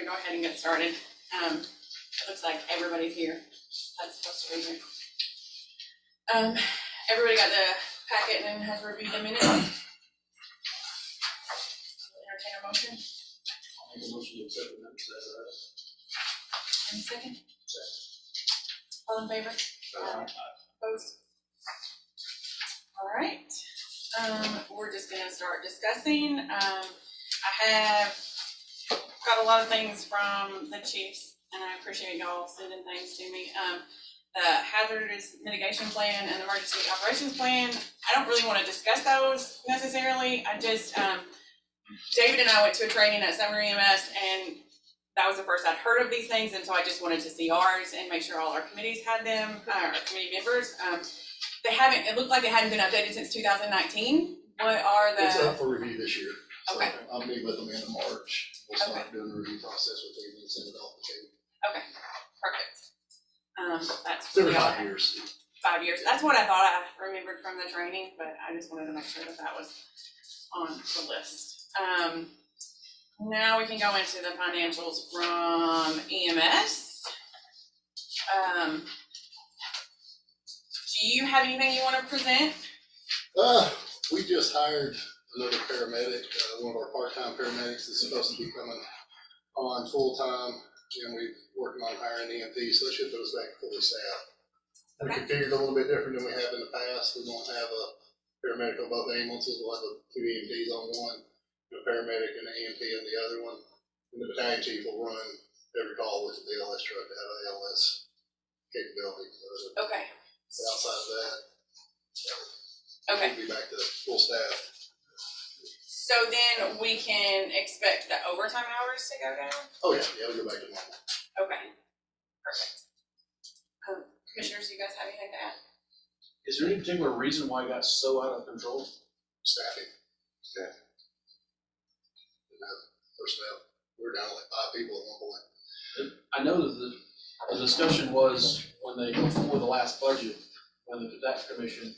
go ahead and get started. It looks like everybody's here. That's supposed to be here. Everybody got the packet and has reviewed the minutes. Entertain a motion. I'll make a motion to accept the minutes as Any second? All in favor? Opposed? All right. We're just gonna start discussing. I have got a lot of things from the chiefs, and I appreciate y'all sending things to me. The hazardous mitigation plan and emergency operations plan, I don't really want to discuss those necessarily. I just, David and I went to a training at Summer EMS, and that was the first I'd heard of these things, and so I just wanted to see ours and make sure all our committees had them, our committee members. They haven't, it looked like they hadn't been updated since 2019. What are the? It's up for review this year. Okay. So I'll meet with them end of March. We'll start doing the review process with them and send it off to you. Okay, perfect. That's Every really all I 5 had. years. 5 years. That's what I thought I remembered from the training, but I just wanted to make sure that that was on the list. Now we can go into the financials from EMS. Do you have anything you want to present? We just hired another paramedic. One of our part-time paramedics is supposed to be coming on full-time, and we're working on hiring EMTs, so that should put us back fully staffed. And Okay. configured a little bit different than we have in the past. We won't have a paramedic on both ambulances. We'll have 2 EMTs on one, a paramedic and an EMT on the other one. And the battalion chief will run every call with the BLS truck to have an ALS capability. So Okay. outside of that, Okay. we'll be back to full staff. So then we can expect the overtime hours to go down? Oh, yeah, we'll go back to normal. Okay. Perfect. Commissioners, you guys have anything to add? Is there any particular reason why it got so out of control? Staffing. Didn't have personnel. We were down to like 5 people at one point. I know that the discussion was before the last budget, when the Cadet Commission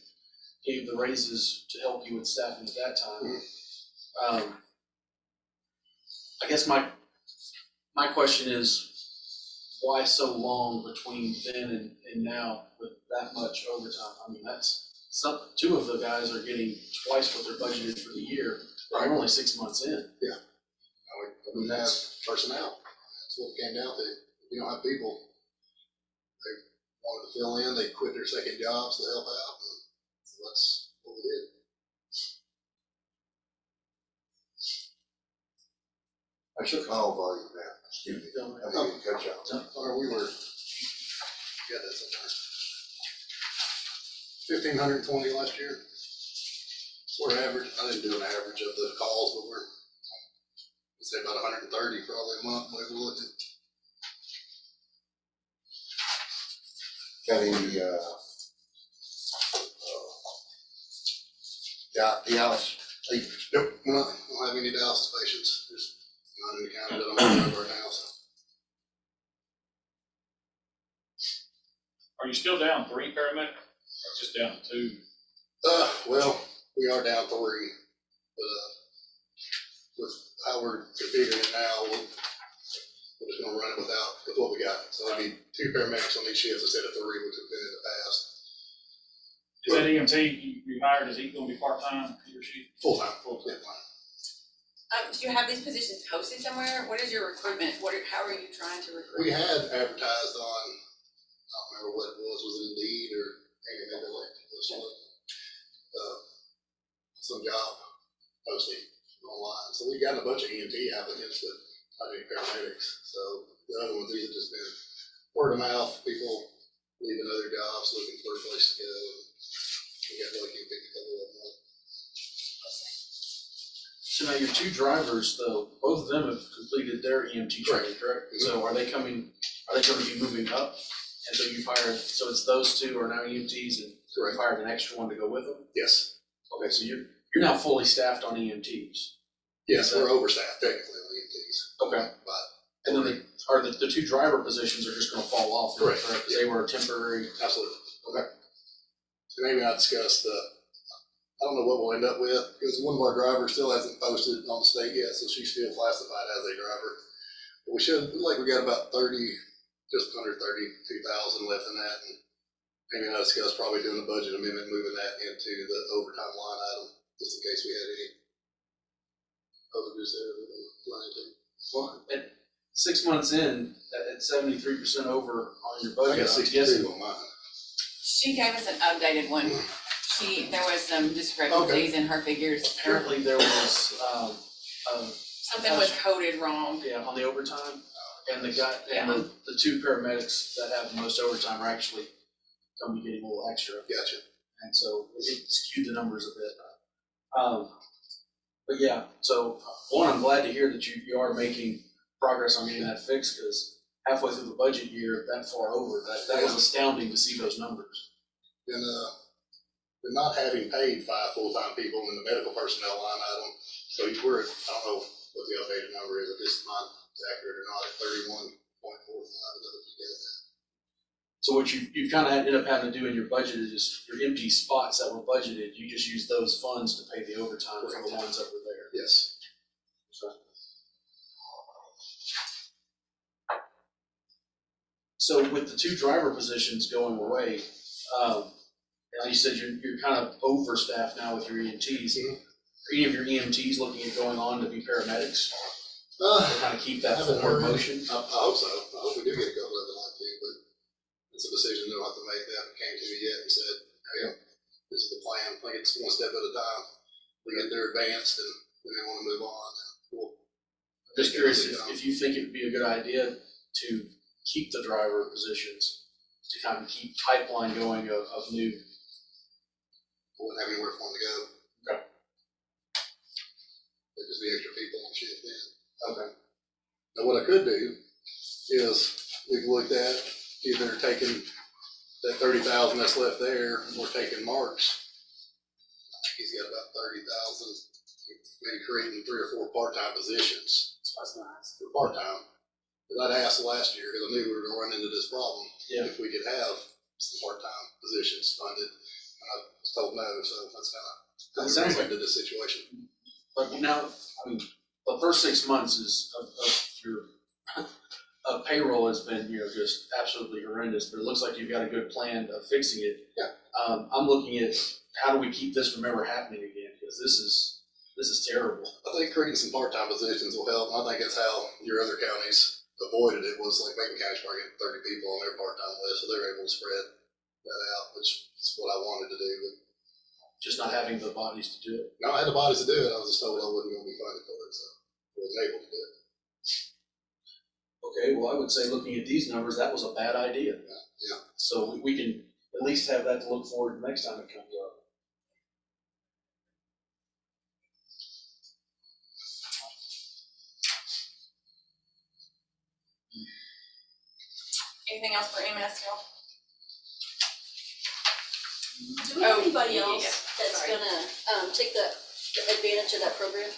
gave the raises to help you with staffing at that time. I guess my question is, why so long between then and now with that much overtime? I mean, two of the guys are getting twice what they're budgeted for the year. They're only 6 months in. We have personnel. That's what it came down to. If you don't have people, they wanted to fill in, they quit their second jobs to help out. And so that's what we did. I shook all volume down. Excuse me. I mean, cut you off. Or we were, yeah, that's something. 1,520 last year. We're average. I didn't do an average of the calls, but we're, I'd say about 130 probably a month. Whatever we're looking. Got any, Dallas papers? Nope, we don't have any dialysis patients. There's not any county that I'm aware of right now. So. Are you still down 3 paramedics, or just down 2? Well, we are down 3, but with how we're configuring it now, we're just gonna run it with what we got. So there'll be 2 paramedics on each shift instead of 3, which have been in the past. Is that EMT you hired, is he gonna be part-time, he or she? Full-time. Do you have these positions posted somewhere? What is your recruitment? How are you trying to recruit? We had advertised on, I don't remember what it was it Indeed or anything like some job posting online. So we got a bunch of EMT applicants, but I think paramedics. So the other ones either just been word of mouth, people leaving other jobs, looking for a place to go. We got lucky and picked a couple of them up. So now your 2 drivers, though, both of them have completed their EMT training, correct? So are they going to be moving up? And so you've hired, so it's those 2 are now EMTs, and you've hired an extra one to go with them? Yes. Okay, so you're now fully staffed on EMTs. Yes, we're overstaffed technically on EMTs. Okay. But And then the 2 driver positions are just going to fall off, correct? Because they were temporary. Absolutely. Okay. So maybe I discussed I don't know what we'll end up with, because one of our drivers still hasn't posted on the state yet, so she's still classified as a driver. But we we should, we got about 30, just under 32,000 left in that, and maybe I discussed probably doing a budget amendment, moving that into the overtime line item, just in case we had any overages there that we wanted to. Well, at 6 months in, at 73% over on your budget, I got I'm guessing 62 on mine. She gave us an updated one. There was some discrepancies in her figures. apparently there was, Something was coded wrong. yeah, on the overtime, and the two paramedics that have the most overtime are actually gonna be getting a little extra, Gotcha. and so it skewed the numbers a bit. But yeah, so one, I'm glad to hear that you are making progress on getting that fixed, because halfway through the budget year, that far over, that was astounding to see those numbers. And, we're not having paid 5 full-time people in the medical personnel line item, so we're at, I don't know what the updated number is, if this month is accurate or not, at 31.45, is that what you get? So what you kind of ended up having to do in your budget is your empty spots that were budgeted, you just use those funds to pay the overtime for the ones that were there. Yes. So with the 2 driver positions going away, you said you're kind of overstaffed now with your EMTs. Mhm. Are any of your EMTs looking at going on to be paramedics to I kind of keep that haven't forward heard. motion? I hope so. I hope we do get a couple of them like that, but it's a decision they'll have to make. They haven't came to me yet and said, hey, this is the plan. I think it's one step at a time. We get there advanced and then they want to move on. We'll Just curious if you think it would be a good idea to keep the driver positions, to kind of keep pipeline going of new. wouldn't have anywhere for them to go. Okay. There'd just be extra people and shit then. Okay. Now, what I could do is we've looked at either taking that 30,000 that's left there, or taking Mark's. I think he's got about 30,000, maybe creating 3 or 4 part-time positions. That's nice. For part-time. But I'd asked last year, because I knew we were gonna run into this problem. Yeah. If we could have some part-time positions funded, and I was told no, so that's That kind sounds of into this situation. But now, I mean, the first 6 months of your payroll has been, just absolutely horrendous, but it looks like you've got a good plan of fixing it. Yeah. I'm looking at how do we keep this from ever happening again, because this is terrible. I think creating some part-time positions will help, and I think that's how your other counties avoided it, was like Macon County's probably getting 30 people on their part-time list, so they're able to spread that out, which is what I wanted to do. But Just not having the bodies to do it. no, I had the bodies to do it, I was just told I wasn't gonna be funded for it, so I wasn't able to do it. Okay, well, I would say looking at these numbers, that was a bad idea. Yeah. So we can at least have that to look forward to next time it comes up. Anything else for EMS, Phil? Do we have Oh, anybody yeah, else yeah. that's Sorry. gonna, take the advantage of that program?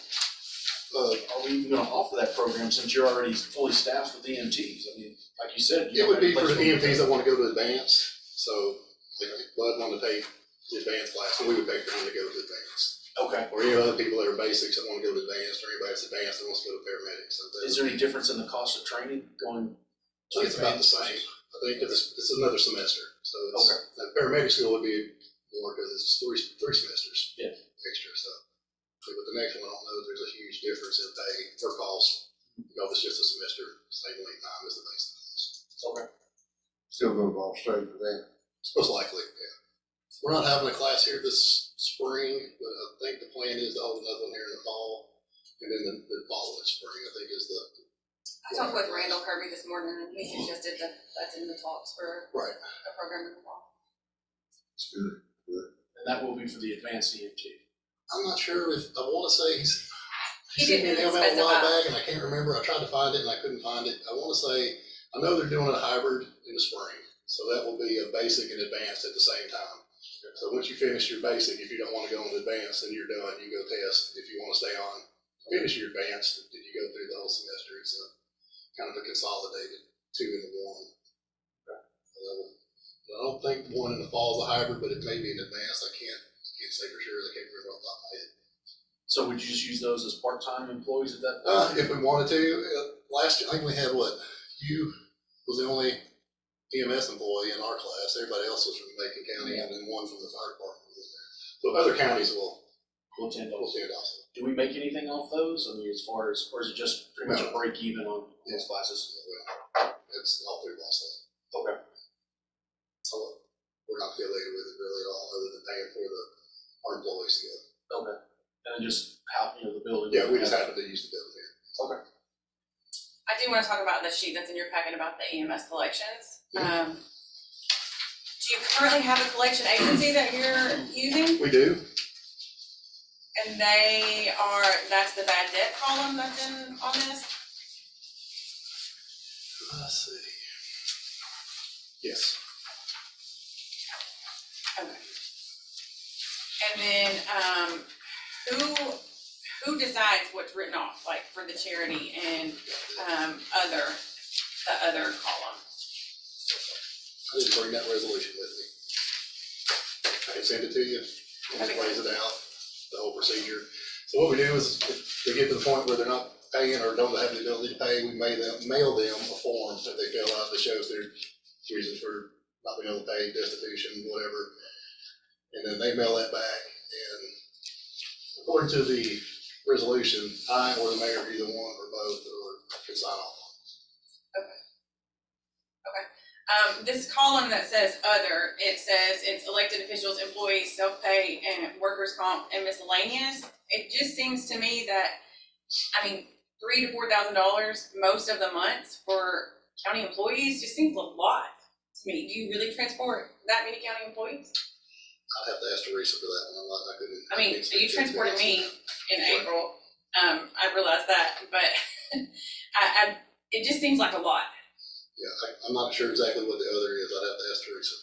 Are we even gonna offer that program since you're already fully staffed with EMTs? I mean, like you said. It would be for the the EMTs that wanna go to advance, so if Bud wanted to take the advanced class, then we would pay for him to go to advance. Okay. Or any other people that are basics that wanna go to advanced, or anybody that's advanced that wants to go to paramedics. So Is there any difference in the cost of training going? I think it's about the same. I think it's another semester, so it's, Okay. and paramedic school would be more, because it's three semesters. Yeah. Extra, so. But the next one, I don't know if there's a huge difference in pay or cost, because it's just a semester, same length time as the base. Okay. Still gonna go off straight for that. Most likely, yeah. We're not having a class here this spring, but I think the plan is to hold another one here in the fall, and then the following spring, I think is the. I talked with Randall Kirby this morning, and he suggested that that's in the talks for Right. a program in the fall. It's good. And that will be for the advanced EMT. I'm not sure if, I wanna say He sent me an didn't email a while specify. back, and I can't remember, I tried to find it and I couldn't find it. I wanna say, I know they're doing a hybrid in the spring, so that will be a basic and advanced at the same time. So once you finish your basic, if you don't wanna go into advanced, then you're done, you go test. If you wanna stay on, finish your advanced, then you go through the whole semester. It's kind of a consolidated 2 into 1. I don't think one in the fall is a hybrid, but it may be an advanced. I can't say for sure. I can't remember off the top of my head. So would you just use those as part-time employees at that point? If we wanted to, last year, I think we had what, you was the only EMS employee in our class. Everybody else was from Macon County, and then one from the fire department was in there. So other counties will We'll attend those. also. Do we make anything off those? I mean, as far as, or is it just pretty much a No. break even on those classes? It's all through Boston. Okay. So we're not affiliated with it really at all, other than paying for our employees to go. Okay. And then just how, the building. Yeah, we just happen to use the building here. Okay. I do wanna talk about the sheet that's in your packet about the EMS collections. Do you currently have a collection agency that you're using? We do. And that's the bad debt column that's on this? Let's see. Yes. Okay. And then, who decides what's written off, like for the charity and, the other column? I didn't bring that resolution with me. I can send it to you. It just lays it out, the whole procedure. So what we do is, if they get to the point where they're not paying or don't have the ability to pay, we mail them a form that they fill out that shows their reasons for not being able to pay, destitution, whatever. And then they mail that back, and according to the resolution, I or the mayor, either one or both, can sign off. This column that says other, it says it's elected officials, employees, self-pay, and workers' comp and miscellaneous. It just seems to me that, $3,000 to $4,000 most of the months for county employees just seems a lot to me. Do you really transport that many county employees? I'd have to ask Teresa for that one. I couldn't. You transported me in April. I realized that, but it just seems like a lot. Yeah, I'm not sure exactly what the other is. I'd have to ask Teresa.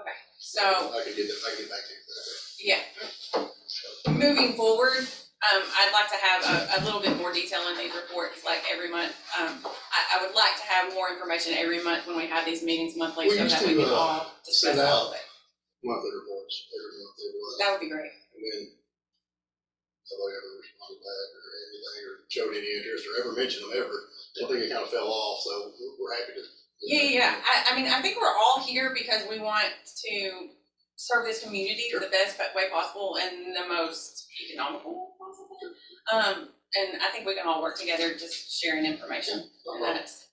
Okay, so. I can get back to you. Yeah. Moving forward, I'd like to have a little bit more detail in these reports, like every month. I would like to have more information every month when we have these meetings monthly, We so used that we to, can all discuss send all of out it. Monthly reports, every month they were. That would be great. And then nobody ever responded back or anything, or showed any interest, or ever mentioned them ever. I think it kind of fell off, so we're happy to. Yeah. I think we're all here because we want to serve this community the best way possible and the most economical possible. And I think we can all work together just sharing information. And that's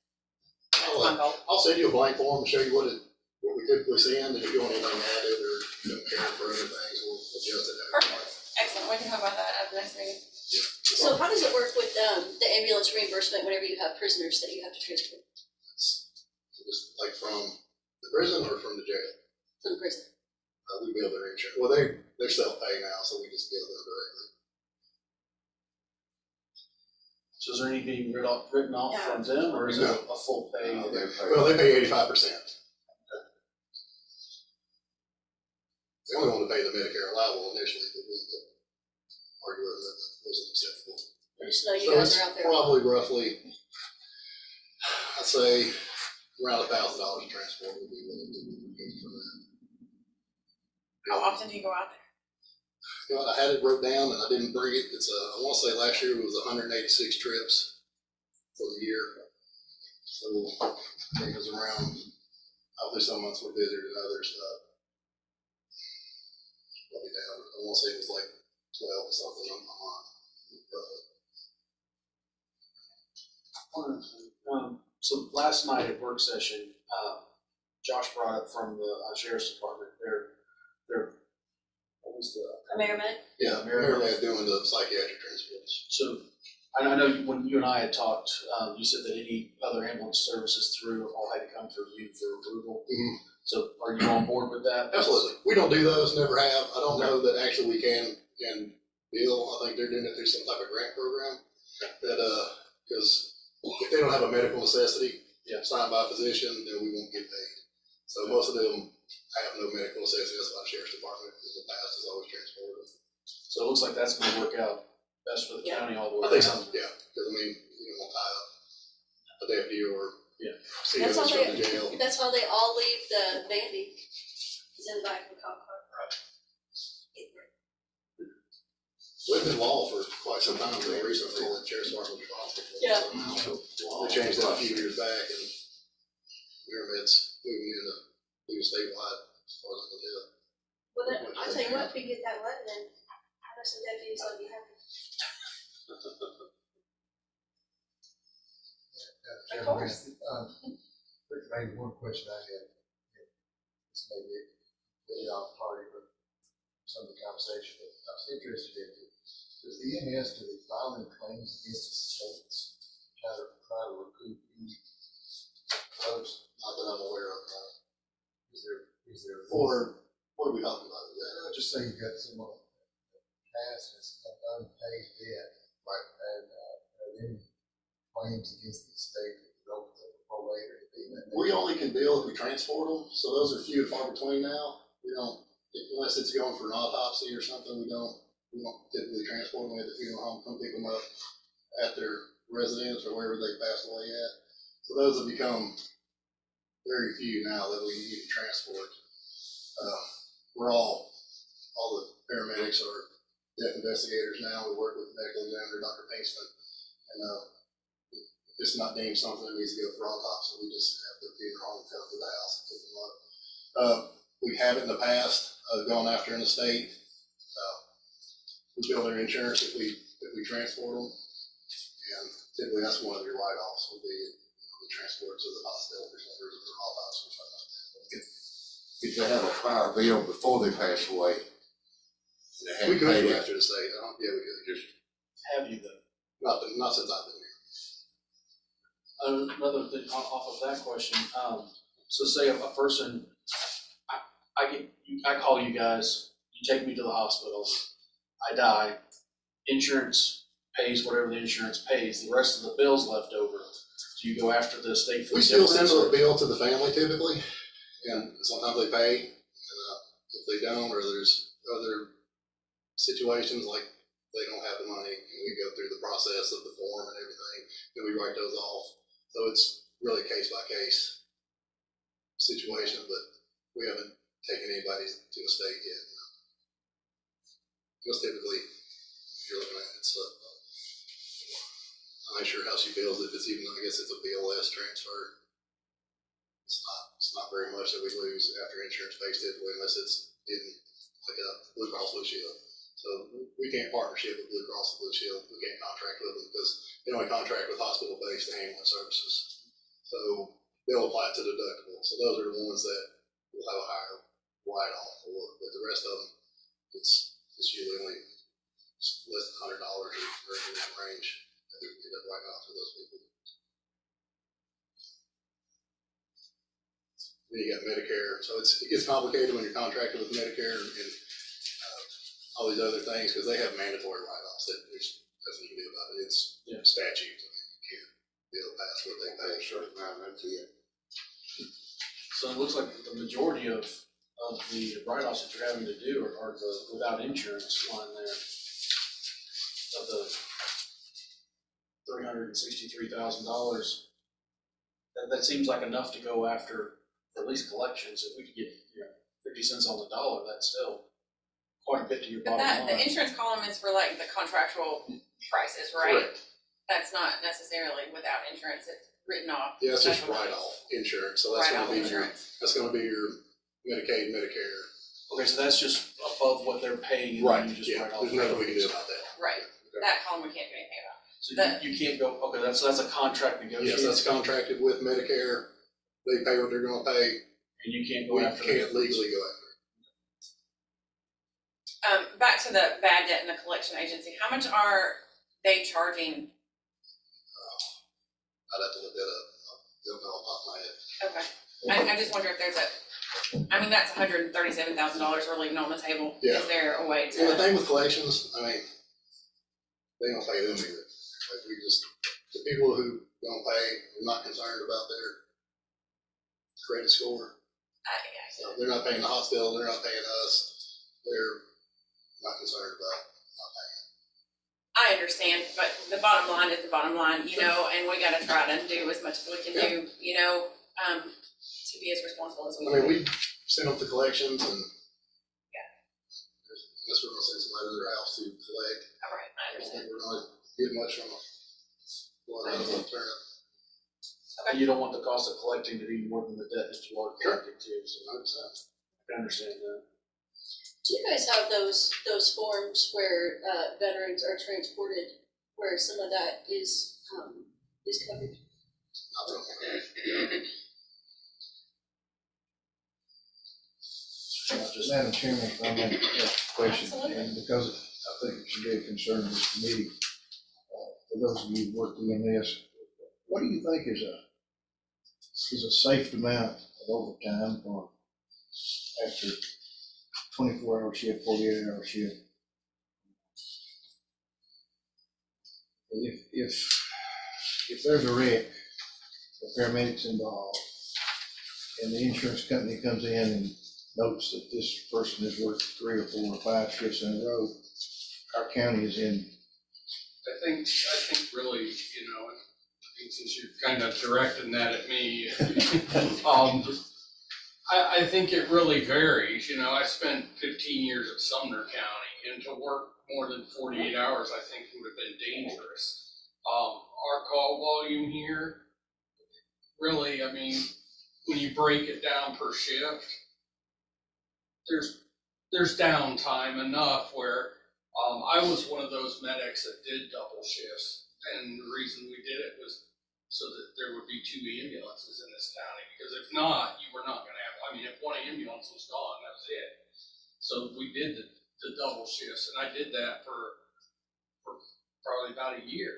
my goal. I'll send you a blank form and show you what we typically send, and if you want anything added or compare for other things, we'll adjust it. Perfect. Excellent. We can talk about that at the next meeting. So how does it work with, the ambulance reimbursement whenever you have prisoners that you have to transport Just like from the prison or from the jail? from the prison? We bill their insurance. Well, they're self-pay now, so we just bill them directly. So is there any being written off from them, or is it a full pay? Well, they pay 85%. They only want to pay the Medicare allowable initially, but we argue whether that wasn't acceptable. So you So guys it's are out there. probably roughly, I'd say around $1,000 in transport would be willing to pay for that. How often do you go out there? You know, I had it wrote down and I didn't bring it. It's I want to say last year it was 186 trips for the year. So it was around, obviously some months were busier than others. Probably down, I want to say it was like 12 or something on my mind. So last night at work session, Josh brought up from the sheriff's department, what was the? AmeriMed? Yeah, Maryland doing the psychiatric transports. So, I know when you and I had talked, you said that any other ambulance services through all had to come through you for approval. Mhm. So are you on board with that? Absolutely. We don't do those, never have. I don't know that actually we can bill. I think they're doing it through some type of grant program that, because if they don't have a medical necessity, signed by a physician, then we won't get paid. So most of them have no medical necessity. That's why the sheriff's department in the past has always transported them. So it looks like that's gonna work out best for the county all the way I think around. so, yeah, because you don't tie up a deputy or see That's others how from the jail. That's how they all leave the Vandy. It's in the back of the cop car. We've been law for quite some time, until recently, the sheriff's department was responsible. Yeah. They changed that a few years back, and Pyramid's moving into doing statewide, as far as I can tell. Well, then, I'll tell you what, if we get that one, then I know some deputies will be happy. Of course. Maybe one question I had, this may be off party, but some of the conversation, but I was interested in, does EMS, do they file any claims against the states, try to recoup any those? Not that I'm aware of, Is there? or, what are we talking about? Is that- Just say you've got someone past that's unpaid debt, right, and, are there any claims against the state that develop the probate or anything? We only can bill if we transport them, so those are few and far between now. We don't, unless it's going for an autopsy or something, we don't typically transport them. We have the funeral home come pick them up at their residence or wherever they passed away at. So those have become very few now that we need to transport. We're all the paramedics are death investigators now. We work with medical examiner Dr. Pinkston, and if it's not deemed something that needs to go for autopsy, we just have the funeral home come to the house and pick them up. We have in the past gone after an estate. We bill their insurance if we transport them, and typically that's one of your write-offs would be the transport to the hospital or something, or autopsy or something like that. If they have a prior bill before they pass away, they We haven't could paid go it, after the state. Yeah, we could. just, Have you though? Not since I've been here. Another thing off of that question, so say a person, I call you guys, you take me to the hospital, I die, insurance pays whatever the insurance pays, the rest of the bill's left over. Do you go after the estate for We the still send difference? a bill to the family typically, and sometimes they pay, and if they don't, or there's other situations like they don't have the money, and we go through the process of the form and everything, and we write those off. So it's really a case by case situation, but we haven't taken anybody to a state yet. Most typically, you're looking at it's I'm not sure how she bills if it's even, I guess it's a BLS transfer. It's not very much that we lose after insurance pays typically, unless it's in like a Blue Cross Blue Shield. So we can't partnership with Blue Cross Blue Shield. We can't contract with them because they only contract with hospital-based ambulance services. So they'll apply to deductible. So those are the ones that will have a higher write-off for, but the rest of them, it's usually only less than $100 or in that range that we can get up right now for those people. Then you got Medicare, so it gets complicated when you're contracted with Medicare and all these other things, because they have mandatory write-offs that there's nothing you can do about it. It's statute. I mean, you can't bill past what they pay. certain amount of it. So it looks like the majority of the write-offs that you're having to do are the without insurance line there. Of the $363,000, that seems like enough to go after at least collections. If we could get 50 cents on the dollar, that's still quite a bit to your But bottom line. the insurance column is for like the contractual prices, right? Correct. That's not necessarily without insurance, it's written off. Yeah, it's just Special write-off insurance, so that's Write-off gonna be insurance. your Medicaid, Medicare. Okay, so that's just above what they're paying, and then you just Yeah, write off. there's nothing we can do about that. Right, that column we can't do anything about. So you can't go, okay, that's a contract Yes, negotiation, that's contracted with Medicare. They pay what they're gonna pay. and you can't go We after the can't difference. legally go after it. Back to the bad debt and the collection agency, how much are they charging? I'd have to look that up. I don't know off the top of my head. Okay, I just wonder if there's that's $137,000 we're leaving on the table. Yeah. Is there a way And the to, thing with collections, I mean, they don't pay them either. Like the people who don't pay, we're not concerned about their credit score. So they're not paying the hospital, they're not paying us. They're not concerned about not paying. I understand, but the bottom line is the bottom line, and we gotta try to do as much as we can do, to be as responsible as we I mean, can. we send them to collections and unless we're gonna send somebody to their house to collect. All right, I I don't understand. think we're gonna get much from a, one out of a turnip. You don't want the cost of collecting to be more than the debt that you are collecting too, so I understand that. Do you guys have those forms where, veterans are transported, where some of that is covered? Madam Chairman, if I may ask a question, Absolutely. and because I think it should be a concern of this committee, for those of you who work EMS, what do you think is a safe amount of overtime for after 24-hour shift, 48-hour shift? If there's a wreck, the paramedics involved, and the insurance company comes in and notes that this person has worked 3 or 4 or 5 shifts in a row, our county is in. I think really, since you're kind of directing that at me, I think it really varies. I spent 15 years at Sumner County, and to work more than 48 hours, I think would have been dangerous. Our call volume here, really, when you break it down per shift, there's downtime enough where I was one of those medics that did double shifts, and the reason we did it was so that there would be 2 ambulances in this county, because if not, you were not going to have. If one ambulance was gone, that was it. So we did the double shifts, and I did that for probably about a year.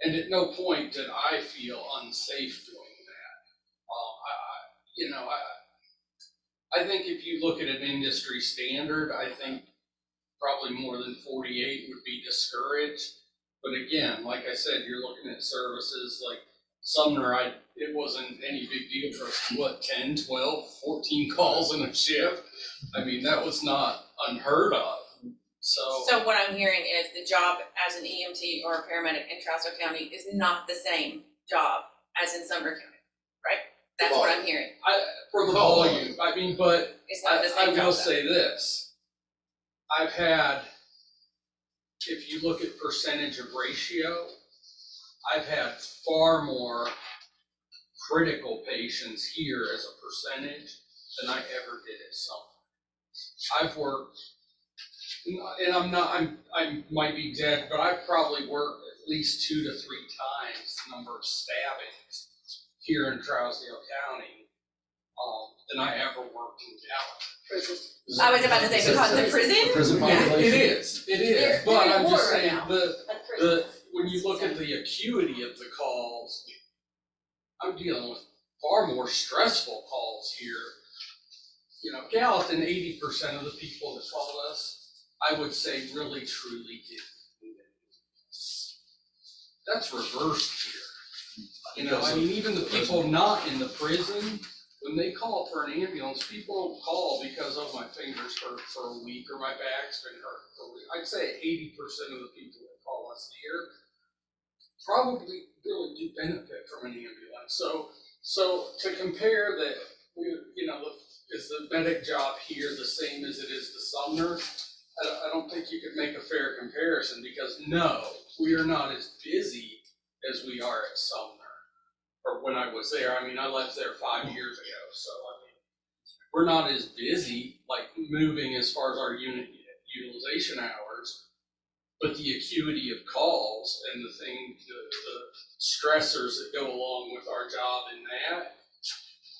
And at no point did I feel unsafe doing that. I think if you look at an industry standard, I think probably more than 48 would be discouraged. But again, like I said, you're looking at services like Sumner, it wasn't any big deal for us, 10, 12, 14 calls in a shift? That was not unheard of. So what I'm hearing is the job as an EMT or a paramedic in Trousdale County is not the same job as in Sumner County, right? That's what I'm hearing. For the volume, but It's not the same I job. will say this. I've had, if you look at percentage of ratio, I've had far more critical patients here as a percentage than I ever did at Sumner. I've worked, and I might be exaggerating, but I've probably worked at least 2 to 3 times the number of stabbings here in Trousdale County than I ever worked in Gallup. I was about to say, because the prison? Yeah, it is, They're but I'm in just war saying, now. when you look at the acuity of the calls, I'm dealing with far more stressful calls here. Gallatin, 80% of the people that called us, I would say really truly did. That's reversed here. Even the people not in the prison, when they call for an ambulance, people don't call because of my fingers hurt for a week or my back's been hurt for a week. I'd say 80% of the people that call us here probably really do benefit from an ambulance. So to compare that, is the medic job here the same as it is the Sumner? I don't think you could make a fair comparison, because no, we are not as busy as we are at Sumner. Or when I was there, I left there 5 years ago, so we're not as busy, like moving as far as our unit utilization hours, but the acuity of calls and the stressors that go along with our job in that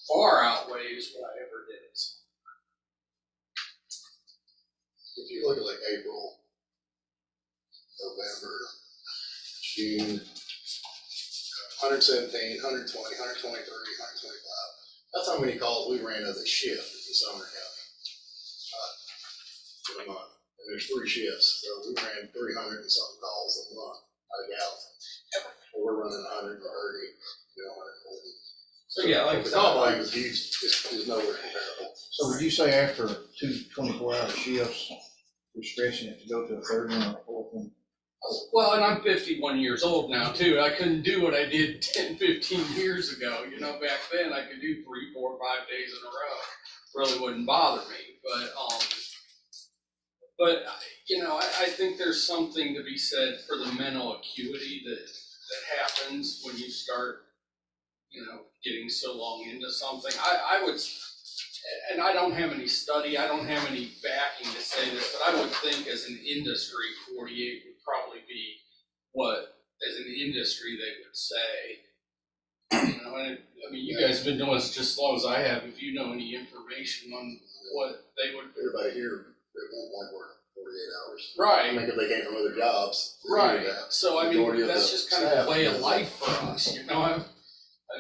far outweighs what I ever did. If you look at like April, November, June, 117, 120, 123, 125. That's how many calls we ran as a shift in Sumner County. For a month. And there's 3 shifts, so we ran 300 and something calls a month out of Gallatin. We're running 130, 140. So yeah, like The call volume is huge, is nowhere comparable. So would you say after 2 24-hour shifts, you're stretching it to go to a 3rd one or a 4th one? Well, and I'm 51 years old now too. I couldn't do what I did 10, 15 years ago. Back then I could do 3, 4, 5 days in a row. really wouldn't bother me, but, you know, I think there's something to be said for the mental acuity that happens when you start, you know, getting so long into something. I would, and I don't have any study, I don't have any backing to say this, but I would think as an industry, 48 would probably be what, as an industry, they would say. You know, and I mean, you guys have been doing this just as long as I have. If you know any information on what they would. Everybody here, they won't like work 48 hours. Right. I think if they came from other jobs. they Right, do that. so I Majority mean, of that's the just kind of staff the way of does life for us, you know, I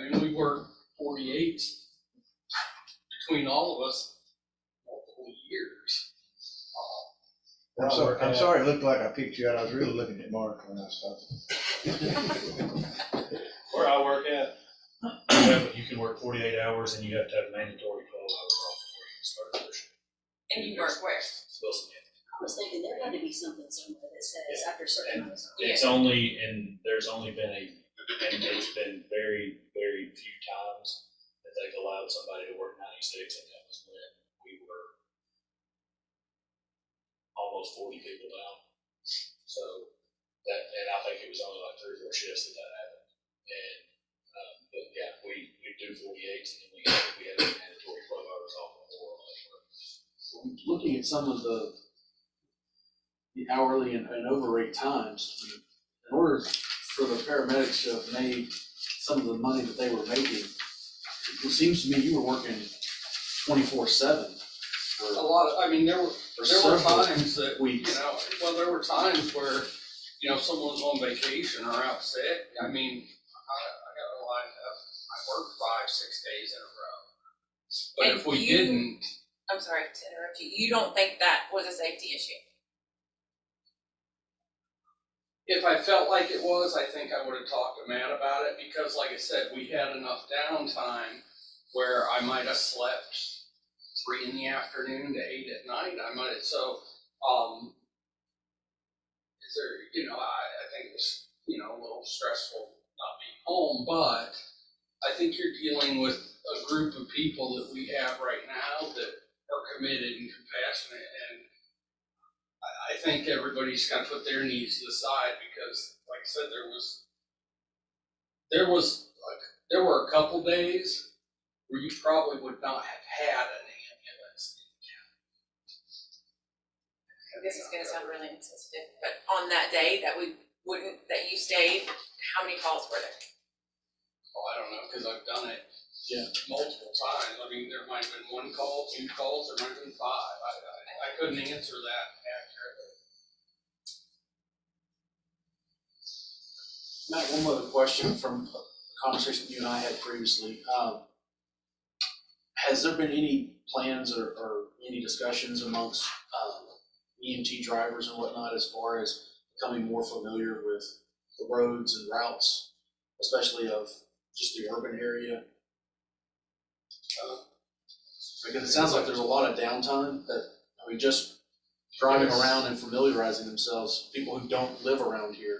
mean, we work 48 between all of us multiple years. I'm sorry, it looked like I picked you out, I was really looking at Mark when I was talking. Where I work at, you can work 48 hours and you have to have mandatory 12 hours off before you can start another shift. And you work where? Wilson, I was thinking there had to be something somewhere that says after certain hours. It's only, and there's only been and it's been very, very few times that they've allowed somebody to work 96, and that was when we were almost 40 people down. So that, and I think it was only like 3 or 4 shifts that happened. And, but yeah, we do 48s, and then we had a mandatory 12 hours off before all that work. Looking at some of the hourly and over rate times, in order for the paramedics to have made some of the money that they were making, it seems to me you were working 24/7. A lot of, I mean, there were times that, weeks. you know, well, there were times where, you know, someone's on vacation or out sick. I mean, I got a line up, I worked 5-6 days in a row. But And if we you- didn't, I'm sorry to interrupt you. You don't think that was a safety issue? if I felt like it was, I think I would have talked to Matt about it, because like I said, we had enough downtime where I might have slept 3 in the afternoon to 8 at night. I might have, so, is there, you know, I think it was, you know, a little stressful not being home, but I think you're dealing with a group of people that we have right now that are committed and compassionate, and I think everybody's got to put their needs to the side, because, like I said, there were a couple days where you probably would not have had an ambulance in town. This is gonna sound really insensitive, but on that day that you stayed, how many calls were there? Oh, I don't know, because I've done it Yeah. multiple times. I mean, there might have been 1 call, 2 calls, there might have been 5. I couldn't answer that accurately. Matt, one other question from a conversation you and I had previously. Has there been any plans or any discussions amongst EMT drivers and whatnot as far as becoming more familiar with the roads and routes, especially of just the urban area? Because it sounds like there's a lot of downtime that, I mean, just driving around and familiarizing themselves, people who don't live around here,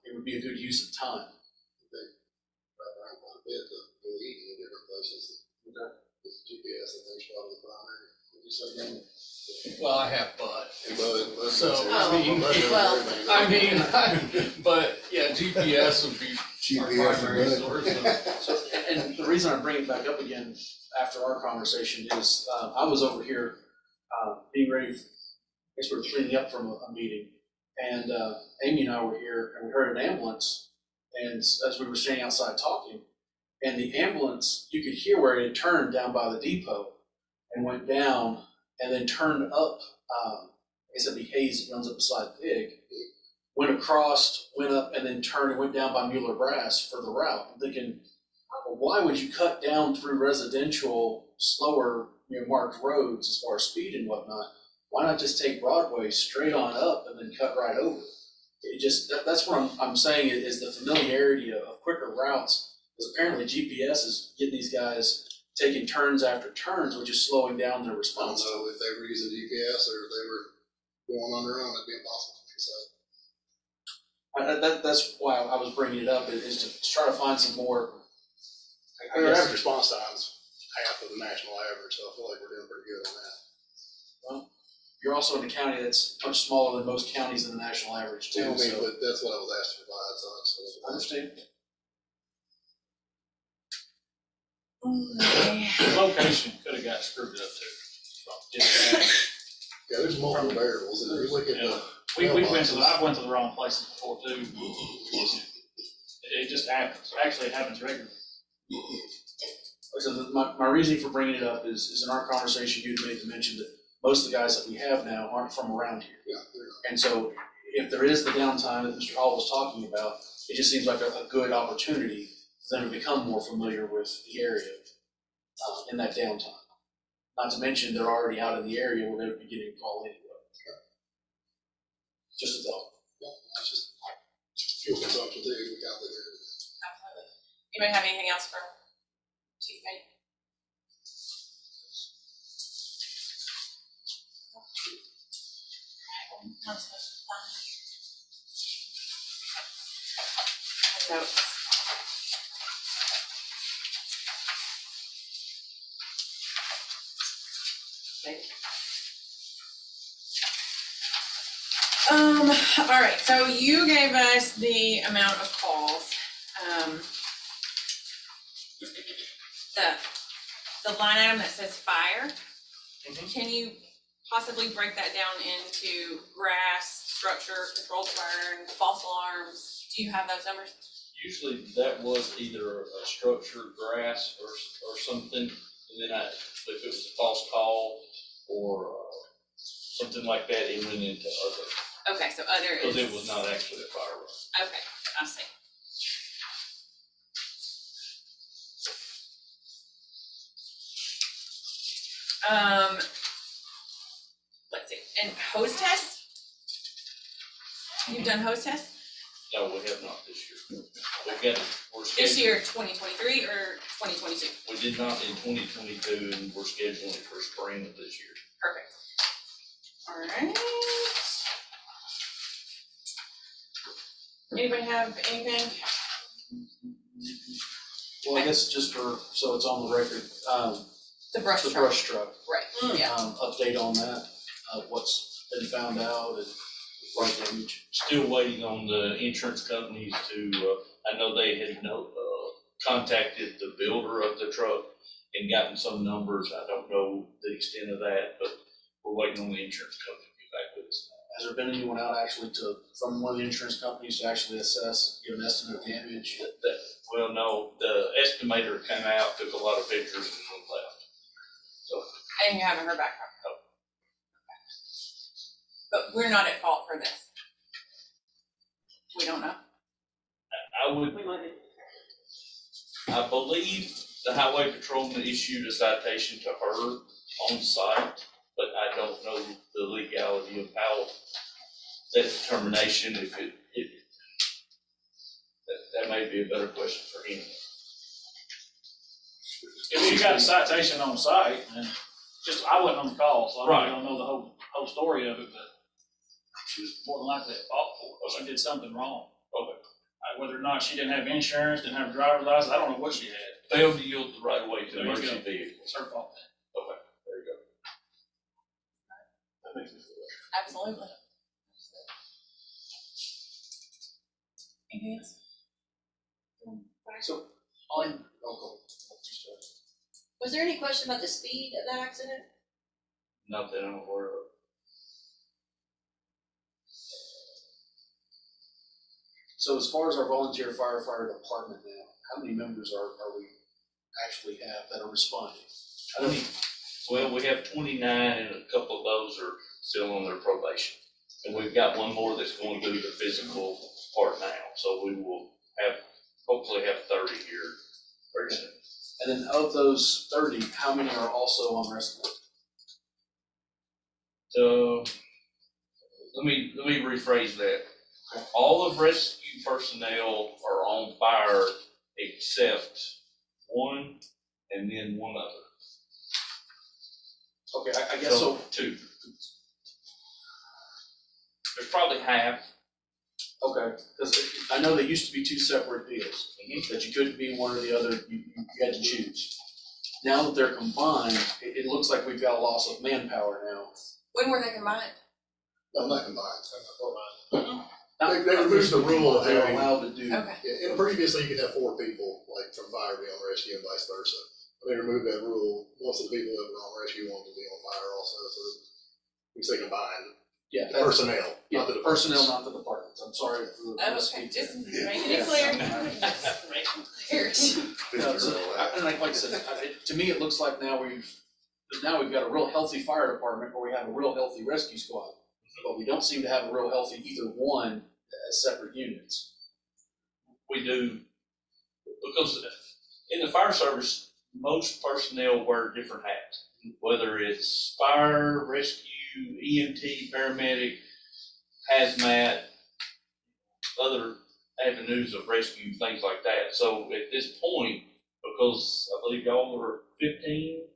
it would be a good use of time. Right around quite a bit, the eating in different places. Okay. With GPS, I think, is probably the primary. Would you say, Dan? Well, I have Bud. But, So, Oh, I mean, but yeah, GPS would be our GPS primary and source of. So, and the reason I bring it back up again after our conversation is, I was over here, being ready, I guess we were cleaning up from a meeting, and Amy and I were here, and we heard an ambulance, and as we were standing outside talking, and the ambulance, you could hear where it had turned down by the depot, and went down, and then turned up, I guess it'd be Hayes that runs up beside Pig, went across, went up, and then turned and went down by Mueller Brass for the route. I'm thinking, well, why would you cut down through residential, slower, marked roads as far as speed and whatnot? Why not just take Broadway straight on up and then cut right over? It just, that's what I'm saying is the familiarity of quicker routes, because apparently GPS is getting these guys taking turns after turns, which is slowing down their I don't response. know if they were using GPS or if they were going on their own, it'd be impossible. So, That's why I was bringing it up, is to try to find some more, I their guess, average response time's half half of the national average, so I feel like we're doing pretty good on that. You're also in a county that's much smaller than most counties in the national average You know too, what I mean, so. but that's what I was asked to provide, so it's. I understand. Okay. The location could have got screwed up too. Just that. Yeah, there's multiple variables, and if you look at the. We went to, I went to the wrong places before too. It just happens. Actually, it happens regularly. So my reasoning for bringing it up is in our conversation, you had made the mention that most of the guys that we have now aren't from around here. Yeah, they're not. And so if there is the downtime that Mr. Hall was talking about, it just seems like a good opportunity for them to become more familiar with the area in that downtime. Not to mention, they're already out in the area where they would be getting a call anyway. Just a thought. Yeah, that's just fuel consumption too, we got there. Absolutely. Anybody have anything else for Chief Payne? Notes. Okay. All right, so you gave us the amount of calls. The line item that says fire, can you possibly break that down into grass, structure, controlled burn, false alarms? Do you have those numbers? Usually that was either a structured grass or something, and then if it was a false call or something like that, it went into other. Okay, so other is. Because it was not actually a fire run. Okay, I see. Let's see, and hose test? You've done hose test? No, we have not this year. We're This scheduled, year, 2023 or 2022? we did not in 2022, and we're scheduling it for spring of this year. Perfect. All right. Anybody have anything? Well, I guess just so it's on the record, The brush the truck. brush truck, Right, yeah. update on that, what's been found out and what damage. Still waiting on the insurance companies to, I know they had contacted the builder of the truck and gotten some numbers. I don't know the extent of that, but we're waiting on the insurance company to get back with us. Has there been anyone out actually from one of the insurance companies to actually assess, give an estimate of damage? Well, no, the estimator came out, took a lot of pictures and then left. So, And you haven't heard back from them? Okay. But we're not at fault for this. We don't know. I believe the highway patrolman issued a citation to her on site, but I don't know the legality of how that determination, that may be a better question for him. If you got a citation on site, and I wasn't on the call, so I Right. really don't know the whole story of it, but she was more than likely at fault for it. She did something wrong. Okay. Whether or not she didn't have insurance, didn't have a driver's license, I don't know what she had. Failed to yield the right of way to There you emergency go. vehicle. It's her fault then. Okay, there you go. That makes me feel better. Absolutely. Anything else? So, Was there any question about the speed of the accident? Not that I'm aware of. So as far as our volunteer firefighter department now, how many members are we actually have that are responding? Well, we have 29 and a couple of those are still on their probation. And we've got one more that's going to do the physical part now, so we will hopefully have 30 here very soon. And then of those 30, how many are also on rescue? So, let me rephrase that. Okay. All of rescue personnel are on fire except one and then one other. Okay, I guess so. Two. There's probably half. Okay, because I know they used to be two separate deals, that you couldn't be one or the other, you had to choose. Now that they're combined, it looks like we've got a loss of manpower now. When were they combined? No, not combined. Not- They removed the rule of They're having, allowed to do. Okay. yeah, and previously you could have 4 people, like from fire be on rescue and vice versa. They removed that rule, most of the people that were on rescue wanted to be on fire also, so we say combined. Yeah, that's, Personnel, yeah, not the the departments. personnel, not the departments. I'm sorry for the Okay, misspeak just there. making Yeah. it clear. Just making it clear. No, so, and like I said, to me, it looks like now we've got a real healthy fire department, or we have a real healthy rescue squad. But we don't seem to have a real healthy either one as separate units. We do, because in the fire service, most personnel wear different hats. Whether it's fire, rescue, EMT, paramedic, hazmat, other avenues of rescue, things like that. So at this point, because I believe y'all are 15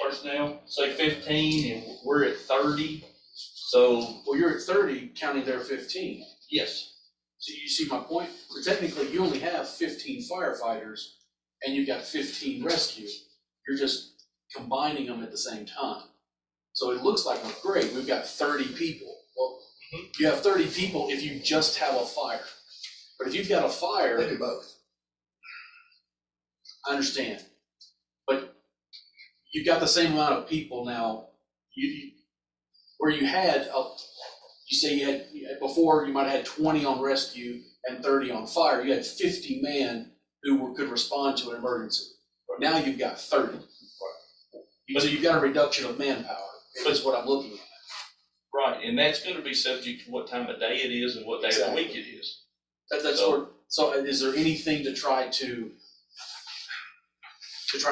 personnel, say 15, and we're at 30. So, Well, you're at 30, counting their 15. yes, So you see my point? So technically, you only have 15 firefighters, and you've got 15 rescue. You're just combining them at the same time. So it looks like, well, great, we've got 30 people. Well, you have 30 people if you just have a fire. But if you've got a They fire, do both. I understand. But you've got the same amount of people now. Where you had, you say you had, before you might have had 20 on rescue and 30 on fire. You had 50 men who could respond to an emergency. Now you've got 30. So you've got a reduction of manpower, is what I'm looking at. right, and that's gonna be subject to what time of day it is and what day of the week it is. That's So- where, so is there anything to try to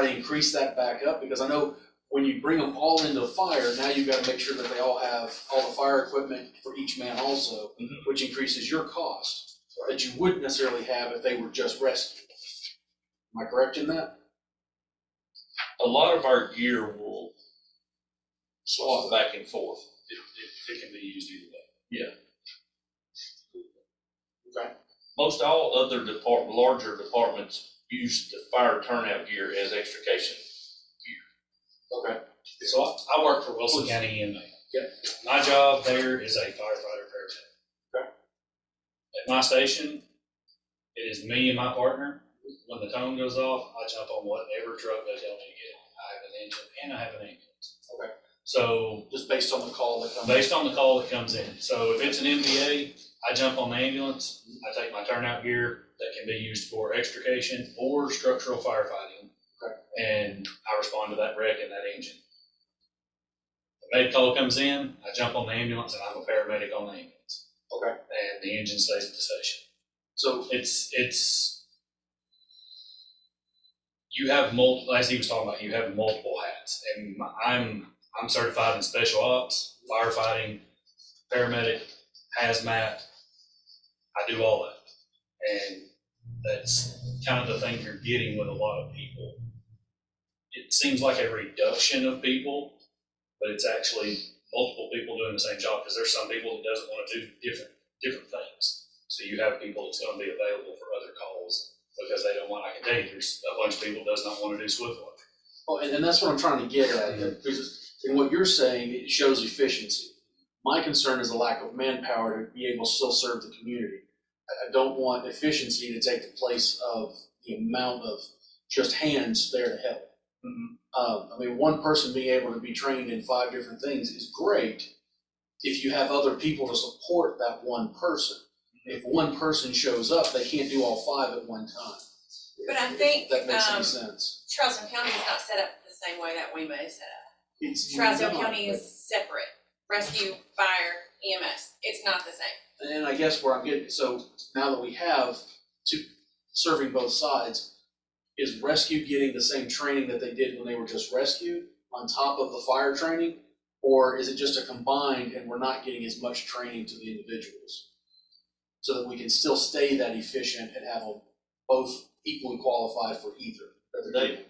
increase that back up? Because I know when you bring them all into the fire, now you've got to make sure that they all have all the fire equipment for each man also, Mhm. which increases your cost that you wouldn't necessarily have if they were just rescued. Am I correct in that? A lot of our gear will swap back and forth. It can be used either way. Okay. Most all other larger departments use the fire turnout gear as extrication. Okay. So I work for Wilson County EMA. Yep. My job there is a firefighter paramedic. Okay. At my station, it is me and my partner. When the tone goes off, I jump on whatever truck they tell me to get. I have an engine and I have an ambulance. Okay. So Just based on the call that comes. based on the call that comes in. So if it's an MVA, I jump on the ambulance, I take my turnout gear that can be used for extrication or structural firefighting. Okay. And I respond to that wreck and that engine. The med call comes in, I jump on the ambulance and I'm a paramedic on the ambulance. Okay. And the engine stays at the station. So, It's, you have multiple, as he was talking about, you have multiple hats. And I'm certified in special ops, firefighting, paramedic, hazmat. I do all that. And that's kind of the thing you're getting with a lot of people. It seems like a reduction of people, but it's actually multiple people doing the same job, because there's some people that doesn't want to do different things. So you have people that's going to be available for other calls because they don't want, I can tell you, there's a bunch of people that does not want to do swift water. well, and that's what I'm trying to get at. Because in what you're saying, it shows efficiency. My concern is the lack of manpower to be able to still serve the community. I don't want efficiency to take the place of the amount of just hands there to help. I mean, one person being able to be trained in 5 different things is great if you have other people to support that one person. If one person shows up, they can't do all 5 at one time. But I think, If that makes any sense. Charleston County is not set up the same way that WEMA is set up. It's Trousdale not, County is separate, rescue, fire, EMS, it's not the same. And I guess where I'm getting, so now that we have serving both sides, is rescue getting the same training that they did when they were just rescued on top of the fire training? Or is it just a combined and we're not getting as much training to the individuals? So that we can still stay that efficient and have them both equally qualified for either.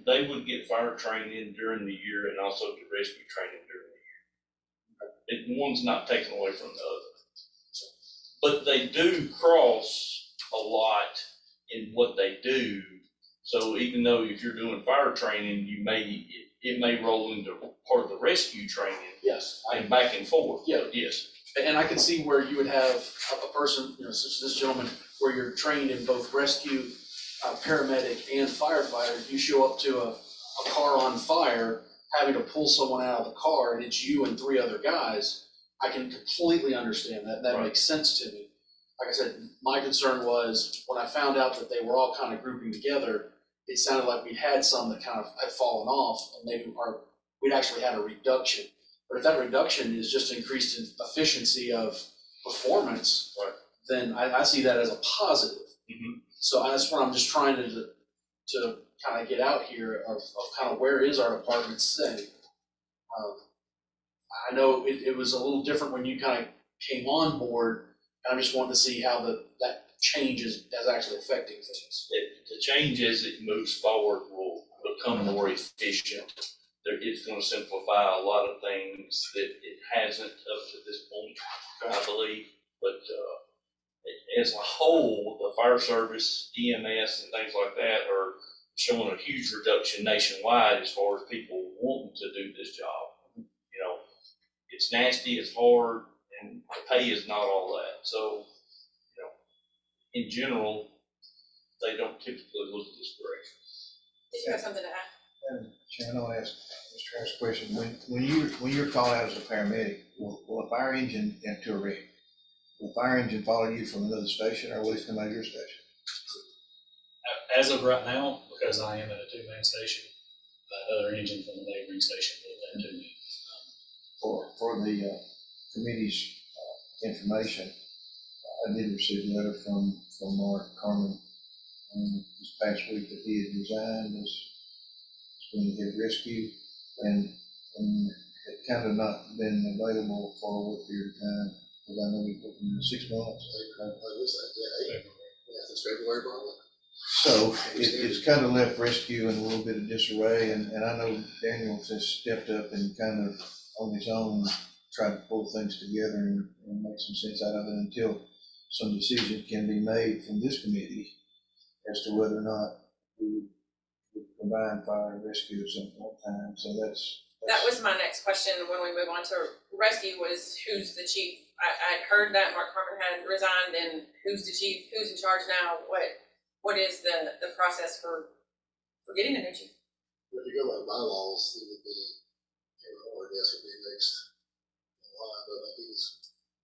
They would get fire training during the year and also get rescue training during the year. One's not taken away from the other. But they do cross a lot in what they do. So even though if you're doing fire training, it may roll into part of the rescue training Yes, and back and forth. Yeah. Yes. and I can see where you would have a person, such as this gentleman, where you're trained in both rescue, paramedic, and firefighter. You show up to a car on fire, having to pull someone out of the car, and it's you and 3 other guys. I can completely understand that. That Right. makes sense to me. Like I said, my concern was when I found out that they were all kind of grouping together, it sounded like we had some that kind of had fallen off, and maybe we'd actually had a reduction. But if that reduction is just increased in efficiency of performance, Right. then I see that as a positive. Mhm. So that's what I'm just trying to kind of get out here of kind of where is our department sitting. I know it was a little different when you kind of came on board, and I just wanted to see how that change is actually affecting things. The change as it moves forward will become more efficient. It's gonna simplify a lot of things that it hasn't up to this point, I believe. But, as a whole, the fire service, EMS and things like that are showing a huge reduction nationwide as far as people wanting to do this job. It's nasty, it's hard, and the pay is not all that. So, in general, they don't typically look at this direction. Did you have something to add? And Shannon, I want to ask Mr. Harris a question. When you're called out as a paramedic, will a fire engine enter a wreck? Will a fire engine follow you from another station, or will it come out of your station? As of right now, because I am at a 2-man station, another engine from the neighboring station will let to me. For the committee's information, I did receive a letter from Mark Carmen this past week that he had resigned as being head rescue and had kind of not been available for what period of time, because I know he's looking at 6 months. It's February probably. So it's kind of left rescue in a little bit of disarray, and I know Daniel has stepped up and kind of on his own tried to pull things together and make some sense out of it until some decision can be made from this committee as to whether or not we combine fire and rescue at some point in time. So That was my next question when we move on to rescue was who's the chief? I'd heard that Mark Carmen had resigned, and who's the chief? Who's in charge now? What is the process for getting a new chief? If you go by bylaws, it would be, or I guess would be next in line, but I think he's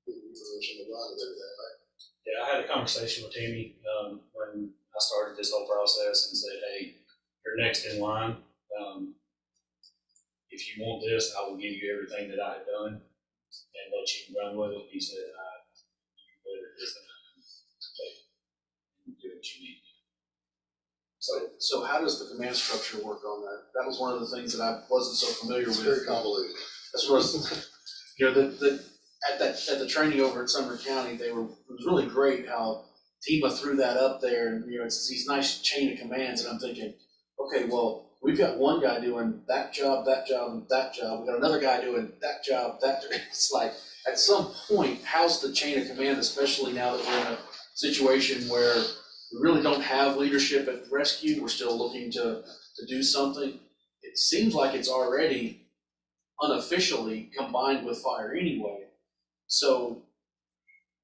given you permission to run with everything, right? Yeah, I had a conversation with Tammy when I started this whole process and said, hey, you're next in line. If you want this, I will give you everything that I have done and let you run with it. He said, you better just take and do what you need. So how does the command structure work on that? That was one of the things that I wasn't so familiar It's with. very convoluted. That's what at the training over at Sumner County, it was really great how TEMA threw that up there, and it's these nice chain of commands, and I'm thinking, okay, well, we've got one guy doing that job, and that job. We got another guy doing that job, that job. It's like, at some point, how's the chain of command, especially now that we're in a situation where we really don't have leadership at rescue, we're still looking to do something. It seems like it's already unofficially combined with fire anyway. So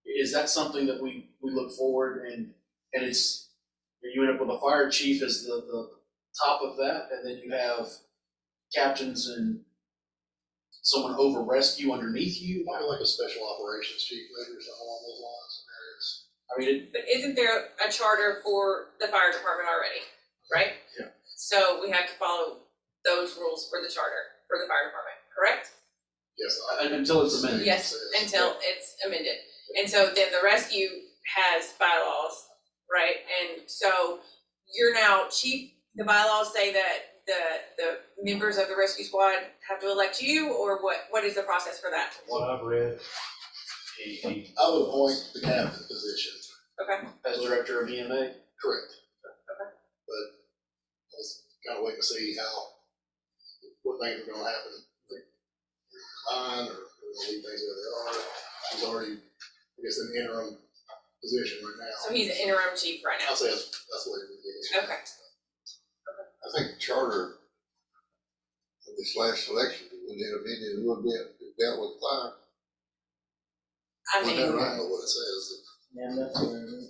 is that something that we look forward and you end up with a fire chief as the top of that, and then you have captains and someone over rescue underneath you? Probably like a special operations chief, maybe, or something along those lines. I mean, But isn't there a charter for the fire department already, right? Yeah. So we have to follow those rules for the charter for the fire department, correct? Yes. until it's amended. Yes, until it's amended. And so then the rescue has bylaws, right? And so you're now chief, the bylaws say that the members of the rescue squad have to elect you, or what is the process for that? What I've read, he I would appoint the captain position. Okay. As director of EMA. Correct. Okay. But I was kind of waiting to see what things are going to happen. Mine, or we're going to leave things where they are. She's already, I guess, in the interim position right now. So he's an interim chief right now. I'll say that's the way we do it. Okay. I think the charter of this last election, we did amended a little bit, it dealt with fire. I Wasn't that mean, right? I don't know what it says.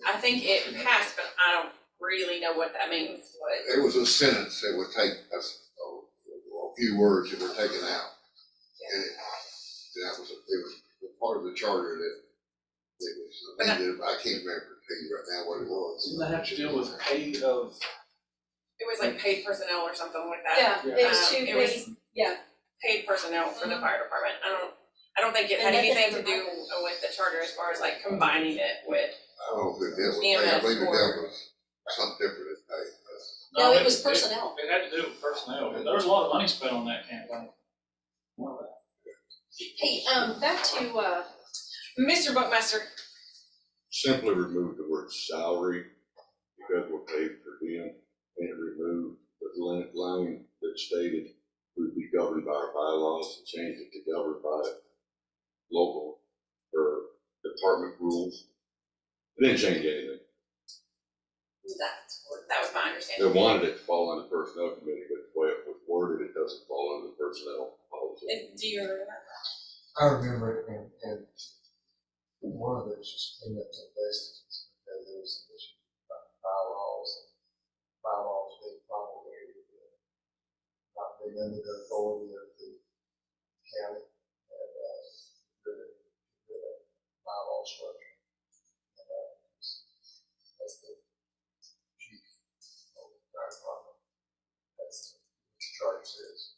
I think it passed, but I don't really know what that means, what. It was a sentence that would take us, a few words that were taken out. And that was, it was part of the charter that was amended, I can't remember, tell you right now what it was. Didn't that have to deal with pay of? It was like paid personnel or something like that. Yeah, it was two It was paid, yeah. paid personnel for the fire department. I don't think it had And nothing anything to to do with the charter as far as like combining it with. I don't know if it dealt with pay, I believe it dealt with something different than pay. No, it was personnel. It had to do with personnel, but there was a lot of money spent on that campaign. Hey, back to, Mr. Buckmaster, Simply remove the word salary because we're paid per diem, and remove the line that stated we'd be governed by our bylaws and change it to governed by local or department rules. It didn't change anything. that was my They understanding. wanted it to fall under personnel committee, but the way it was worded, it doesn't fall under personnel policy. Do you remember that? I remember it, and one of it was just clean up some vestiges, because there was some issue about bylaws being promulgated, not being under the authority of the county, and, the bylaw structure. And, that's the chief of the fire department. That's what the charter says.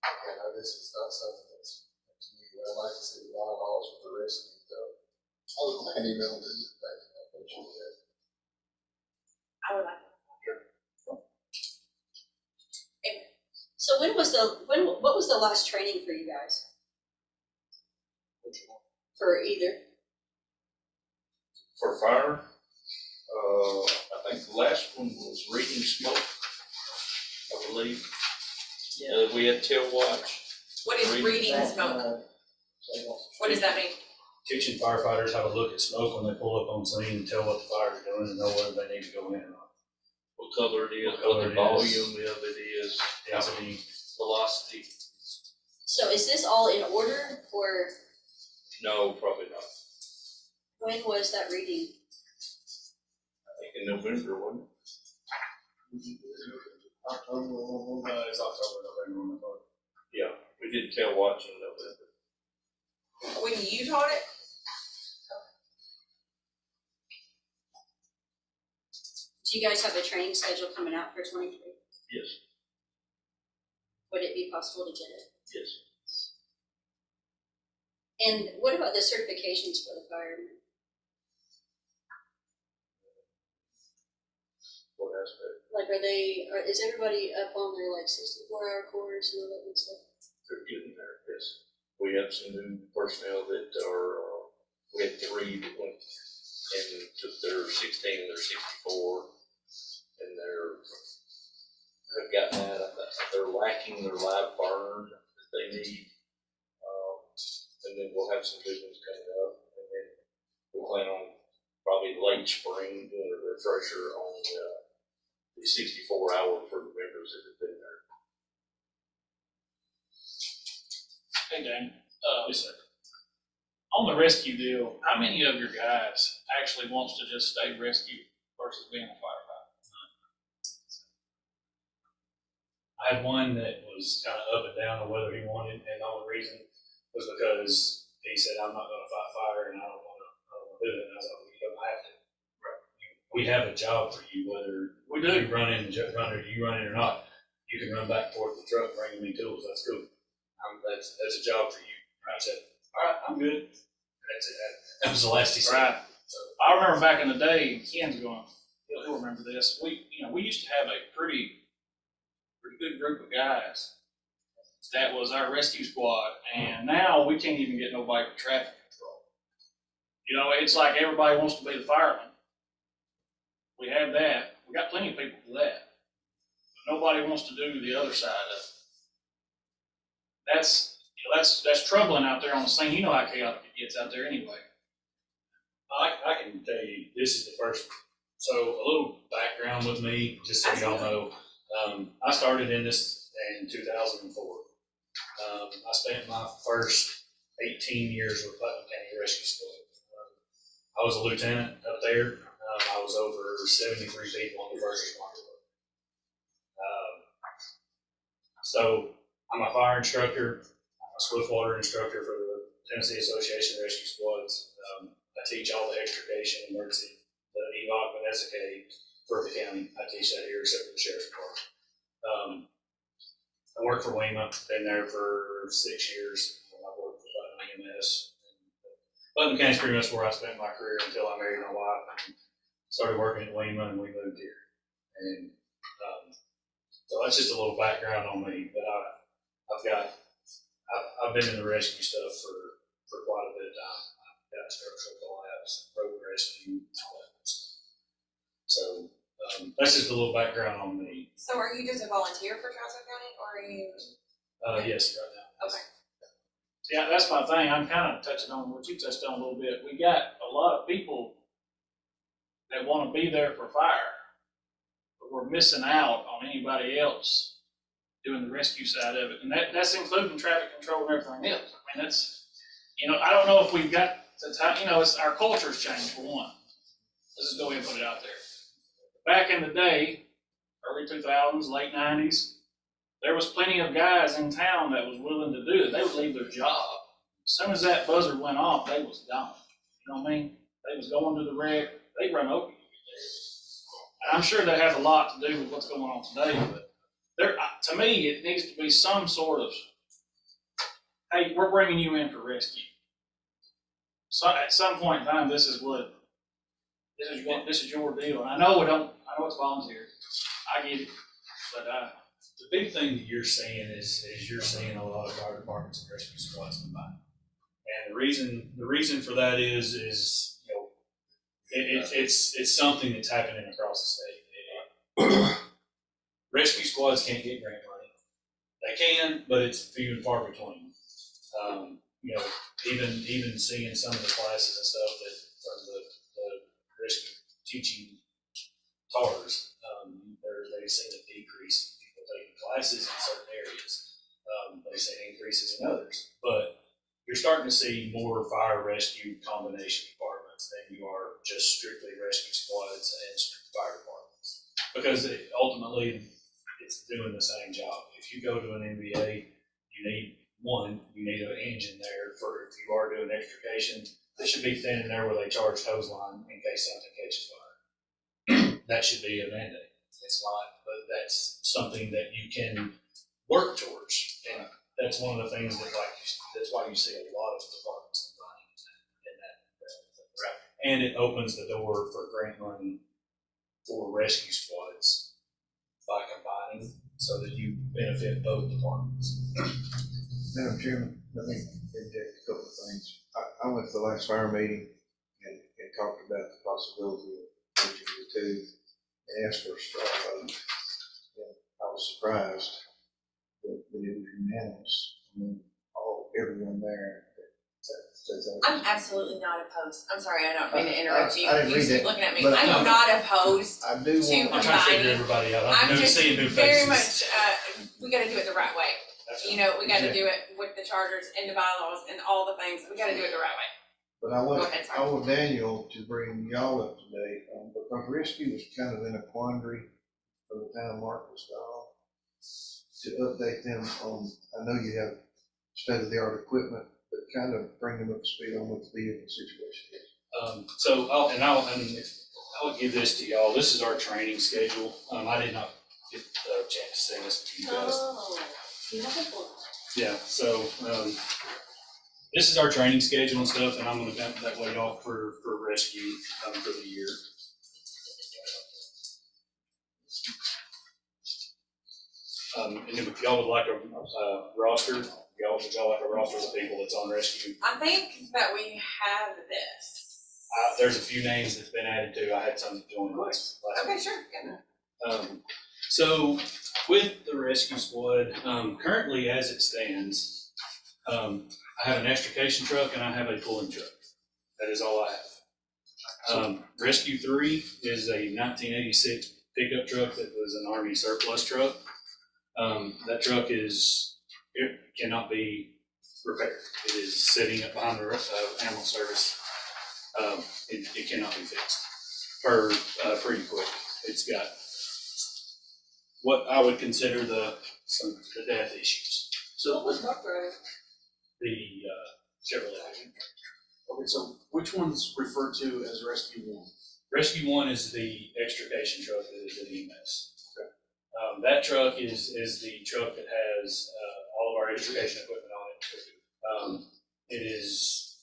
Again, this is not something that's new. I'd like to see the bylaws with the rest of it, though. I can email it to you. I would like. so what was the last training for you guys? For either? For fire, I think the last one was reading smoke, I believe. We had tail watch. What is reading smoke? What does that mean? Teaching firefighters how to look at smoke when they pull up on scene and tell what the fire's doing and know whether they need to go in or not. What color it is, What color what the it is. volume of it is, how Density. many velocity. So is this all in order, or No, probably not. when was that reading? I think in November, wasn't it? It's October, November, Yeah, we did tail watch in November. When you taught it? Do you guys have a training schedule coming out for 23? Yes, Would it be possible to get it? yes. And what about the certifications for the firemen? What aspect? Like, is everybody up on their like 64-hour course and all that good stuff? They're getting there, yes. We have some new personnel that are, we had 3 that went and took their 16 and their 64, and have gotten that. I think they're lacking their live burn that they need. And then we'll have some good ones coming up, and then we'll plan on probably late spring doing a refresher on the 64-hour for the members that have been there. Hey, Dan. Yes, sir. On the rescue deal, how many of your guys actually wants to just stay rescue versus being a firefighter? I had one that was kind of up and down on whether he wanted, and the only reason was because he said, I'm not gonna fight fire and I don't wanna do it. And I was like, well, you don't have to. Right. We have a job for you, whether you run in or not. You can run back and forth the truck, bringing me tools, that's cool. That's a job for you. I said, all right, I'm good. That's it. That was the last he said. Right. So, I remember back in the day, Ken's going, he'll remember this. We used to have a pretty good group of guys. That was our rescue squad, and now we can't even get nobody for traffic control. You know, it's like everybody wants to be the fireman. We have that. We got plenty of people for that. But nobody wants to do the other side of it. That's troubling out there on the scene. You know how chaotic it gets out there anyway. I can tell you, this is the first So a little background with me, just so y'all know. I started in this in 2004. I spent my first 18 years with Putnam County Rescue Squad. I was a lieutenant up there. I was over 73 people on the first responder. So I'm a fire instructor, I'm a swiftwater instructor for the Tennessee Association of Rescue Squads. I teach all the extrication, emergency, the EVOC and SK for the county. I teach that here except for the sheriff's department. I work for WEMA, been there for 6 years. I've worked for Putnam EMS. Putnam County's pretty much where I spent my career until I married my wife and started working at WEMA, and we moved here. And so that's just a little background on me. But I've been in the rescue stuff for quite a bit of time. I've got structural collapse, road rescue, all that good stuff. So that's just a little background on me. So are you just a volunteer for Tazewell County, or are you? Yes, right now. Okay. Yeah, that's my thing. I'm kind of touching on what you touched on a little bit. We got a lot of people that want to be there for fire, but we're missing out on anybody else doing the rescue side of it. And that's including traffic control and everything else. I mean, that's, I don't know if we've got the time, it's our culture's changed for one. Let's just go ahead and put it out there. Back in the day, early 2000s, late 90s, there was plenty of guys in town that was willing to do it. They would leave their job. As soon as that buzzer went off, they was gone. You know what I mean? They was going to the wreck. They run over you. And I'm sure that has a lot to do with what's going on today. But to me, it needs to be some sort of, hey, we're bringing you in for rescue. So at some point in time, this is your deal. And I know it's volunteer. I get it, but the big thing that you're seeing is you're seeing a lot of fire departments and rescue squads combined. And the reason for that is it's something that's happening across the state. Rescue squads can't get grant money. They can, but it's few and far between. Even seeing some of the classes and stuff that from the rescue teaching TARS, they've seen a decrease in people taking classes in certain areas. They've seen increases in others, but you're starting to see more fire rescue combination departments than you are just strictly rescue squads and fire departments, because ultimately it's doing the same job. If you go to an NBA, you need an engine there for if you are doing extrication. They should be standing there where they charge hose line in case something catches fire. That should be a mandate. It's not, but that's something that you can work towards. And that's one of the things that's why you see a lot of departments combining in that. Right. And it opens the door for grant money for rescue squads by combining so that you benefit both departments. Madam Chairman, let me interject a couple of things. I went to the last fire meeting and talked about the possibility of merging the two and asked for a straw vote. I was surprised that it was unanimous. I mean, everyone there. I'm absolutely not opposed. I'm sorry, I don't mean to interrupt you. I didn't You read keep it, looking at me. but I'm not opposed I do to want. I'm trying to figure combining. everybody out. I'm just seeing new very faces. much, we gotta do it the right way. That's We gotta do it with the charters and the bylaws and all the things. We gotta do it the right way. But I Go ahead, sorry. want Daniel to bring y'all up to date, because rescue was kind of in a quandary from the time Mark was gone, to update them on, I know you have state-of-the-art equipment, but kind of bring them up to speed on what the vehicle situation is. So I'll give this to y'all. This is our training schedule. I did not get a chance to send this to you guys. Oh, beautiful. Yeah, so this is our training schedule and stuff, and I'm going to dump that way off for rescue for the year. And if y'all would like a roster, would y'all like a roster of the people that's on rescue? I think that we have this. There's a few names that's been added to. I had some join last Okay, week. sure. Yeah. So with the rescue squad, currently as it stands, I have an extrication truck and I have a pulling truck. That is all I have. Rescue 3 is a 1986 pickup truck that was an Army surplus truck. That truck it cannot be repaired. It is sitting up behind the animal service. It cannot be fixed pretty quick. It's got what I would consider the death issues. So, What was Buck driving? The Chevrolet. okay, so which one's referred to as Rescue 1? Rescue 1 is the extrication truck that is in EMS. That truck is the truck that has all of our extrication equipment on it. It is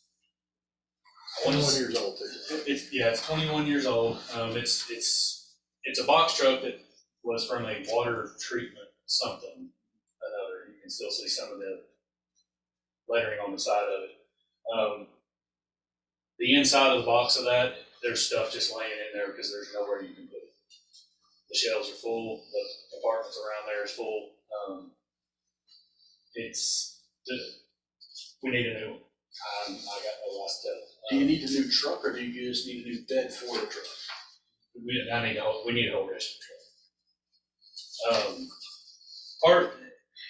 21 years old too. It's 21 years old. It's a box truck that was from a water treatment something another. You can still see some of the lettering on the side of it. The inside of the box of that, there's stuff just laying in there because there's nowhere you can put it. The shelves are full. The compartments around there is full. We need a new one. I got no last tell. Do you need a new truck, or do you just need a new bed for the truck? We need a whole rescue truck.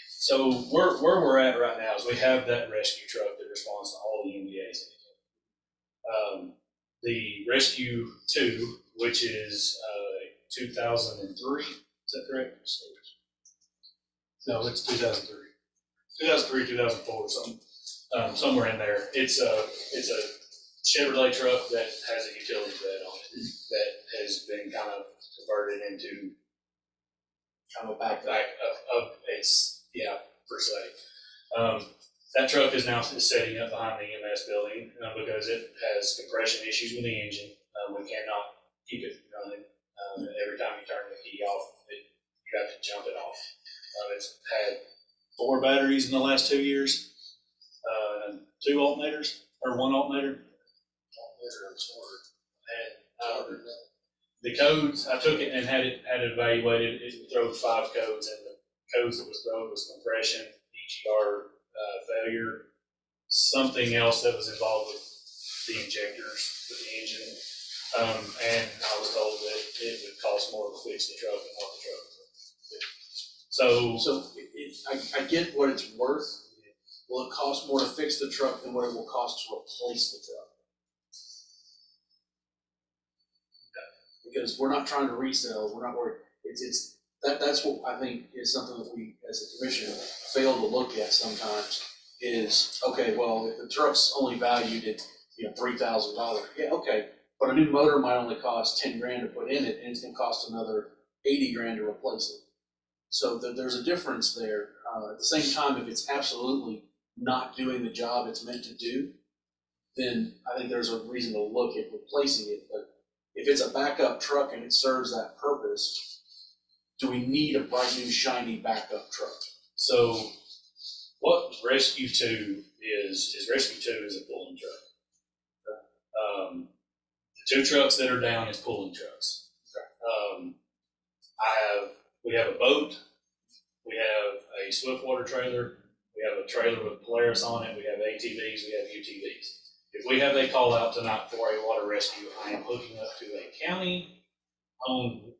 So where we're at right now is we have that rescue truck that responds to all the MVAs. The Rescue 2, which is 2003, is that correct? No, it's 2003. 2003, 2004, somewhere in there. It's a Chevrolet truck that has a utility bed on it that has been kind of converted into Kind of a back. of its, per se. That truck is now setting up behind the EMS building because it has compression issues with the engine. We cannot keep it running. Every time you turn the key off, you have to jump it off. It's had 4 batteries in the last 2 years, 2 alternators, or 1 alternator. And the codes, I took it and had it evaluated. It threw 5 codes, and the codes that was thrown was compression, EGR failure, something else that was involved with the injectors, with the engine. And I was told that it would cost more to fix the truck than what the truck would. So I get what it's worth. Will it cost more to fix the truck than what it will cost to replace the truck? Because we're not trying to resell, we're not worried. That's what I think is something that we, as a commission, fail to look at sometimes. Is okay. Well, if the truck's only valued at $3,000, yeah, okay. But a new motor might only cost 10 grand to put in it, and it's going to cost another 80 grand to replace it. So there's a difference there. At the same time, if it's absolutely not doing the job it's meant to do, then I think there's a reason to look at replacing it. But if it's a backup truck and it serves that purpose, do we need a bright new shiny backup truck? So what Rescue 2 is Rescue 2 is a pulling truck. The 2 trucks that are down is pulling trucks. We have a boat, we have a Swiftwater trailer, we have a trailer with Polaris on it, we have ATVs, we have UTVs. If we have a call out tonight for a water rescue, I am hooking up to a county-owned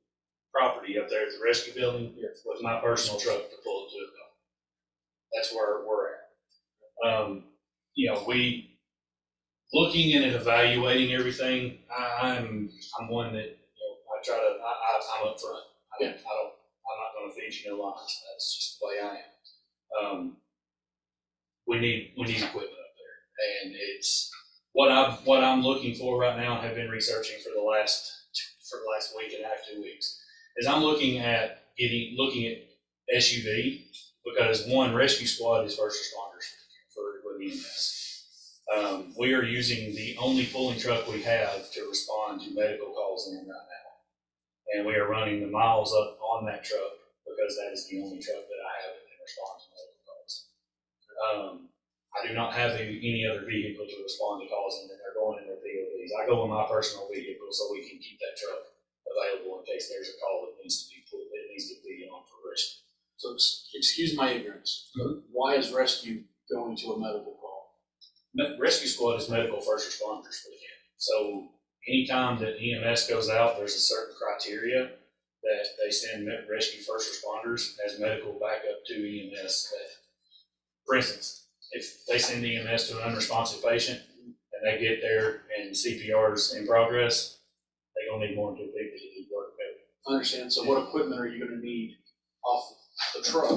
property up there at the rescue building with my personal truck to pull it to a call. That's where we're at. We looking and evaluating everything. I'm one that I try to. I'm up front. I'm not going to feed you no lies. That's just the way I am. We need equipment up there, and it's what I'm looking for right now, and have been researching for the last week and a half, 2 weeks. Is I'm looking at SUV, because one, rescue squad is first responders for EMS. We are using the only pulling truck we have to respond to medical calls in right now. And we are running the miles up on that truck because that is the only truck that I have that can respond to medical calls. I do not have any other vehicle to respond to calls, and they're going in their POVs. I go in my personal vehicle so we can keep that truck available in case there's a call that needs to be pulled, that needs to be on for rescue. So excuse my ignorance. Why is rescue going to a medical call? Rescue squad is medical first responders for the county. So anytime that EMS goes out, there's a certain criteria that they send rescue first responders as medical backup to EMS. That, for instance, if they send EMS to an unresponsive patient and they get there and CPR's in progress, they gonna need more than 2 people to do work. I understand, so what equipment are you gonna need off the truck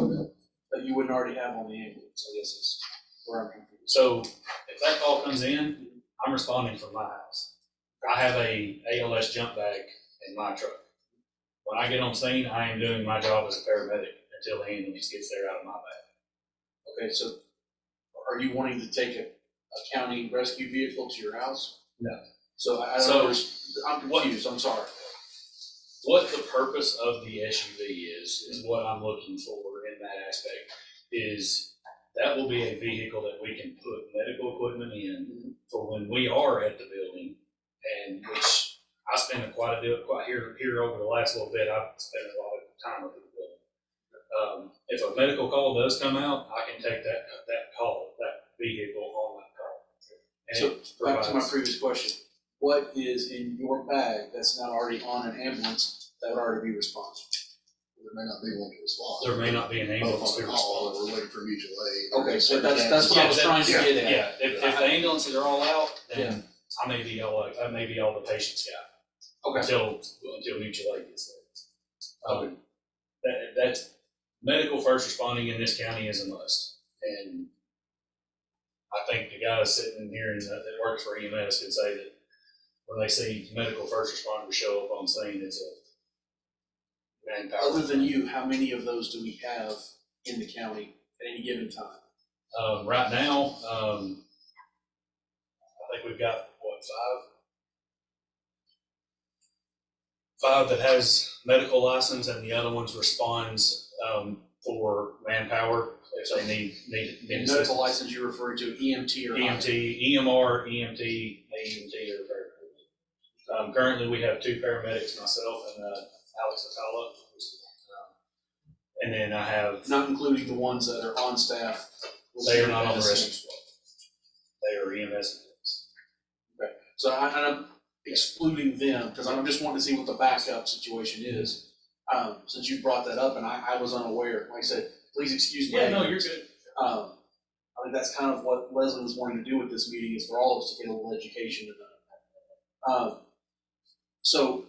that you wouldn't already have on the ambulance, I guess is where I'm confused. So if that call comes in, I'm responding from my house. I have a ALS jump bag in my truck. When I get on scene, I am doing my job as a paramedic until the ambulance gets there out of my bag. Okay, so are you wanting to take a county rescue vehicle to your house? No. So I So- don't understand, I'm confused, I'm sorry. What the purpose of the SUV is what I'm looking for in that aspect, is that will be a vehicle that we can put medical equipment in for when we are at the building, and which I spend quite here over the last little bit, I've spent a lot of time at the building. If a medical call does come out, I can take that vehicle on that call. And So it back to my provides- previous question, what is in your bag that's not already on an ambulance that would already be responsive? There may not be one to respond. There may not be an ambulance Both to on the call, respond. and we're waiting for mutual aid. Okay, so that's what I was trying to get at. Yeah, if the ambulances are all out, then I may be all the patient's guy. Okay. Until mutual aid gets there. That's medical first responding in this county is a must. And I think the guys sitting here that works for EMS can say that when they see medical first responders show up on scene, it's a manpower. Other than you, how many of those do we have in the county at any given time? Right now, I think we've got, five that has medical license, and the other ones responds for manpower if they need In assistance. medical license, you're referring to EMT or? EMT, EMR, EMT, AEMT, or paramedic. Currently, we have 2 paramedics, myself and Alex Atala. And then I have, Not including the ones that are on staff? they are not on the rescue squad. They are EMS. So I'm excluding them, because I'm just wanting to see what the backup situation is. Since you brought that up and I was unaware, like I said, please excuse me. Yeah, no, you're good. I think that's kind of what Leslie was wanting to do with this meeting, is for all of us to get a little education. So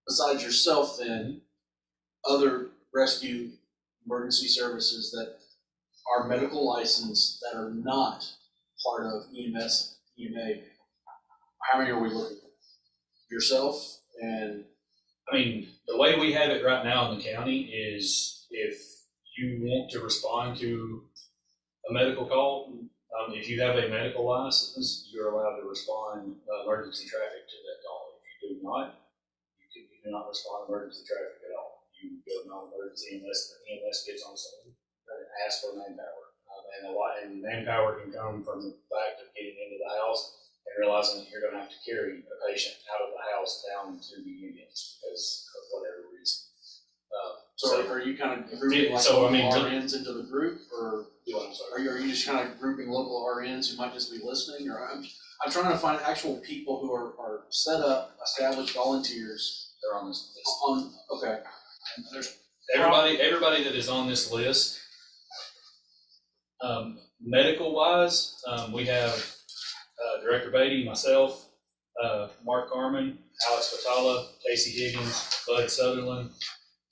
besides yourself then, other rescue emergency services that are medical licensed that are not part of EMS, EMA, how many are we looking for? Yourself and? I mean, the way we have it right now in the county is if you want to respond to a medical call, if you have a medical license, you're allowed to respond emergency traffic to that call. If you do not, you do not respond emergency traffic at all. You go non-emergency unless the EMS gets on scene and ask for manpower. And manpower can come from the fact of getting into the house and realizing that you're going to have to carry a patient out of the house down to the ambulance because of whatever reason. So are you kind of grouping like so, I local mean, RNs into the group, or I'm sorry. are you just kind of grouping local RNs who might just be listening, or I'm trying to find actual people who are set up, established volunteers They're on this list. on, okay. And there's everybody that is on this list, medical wise, we have Director Beatty, myself, Mark Carmen, Alex Fatala, Casey Higgins, Bud Sutherland,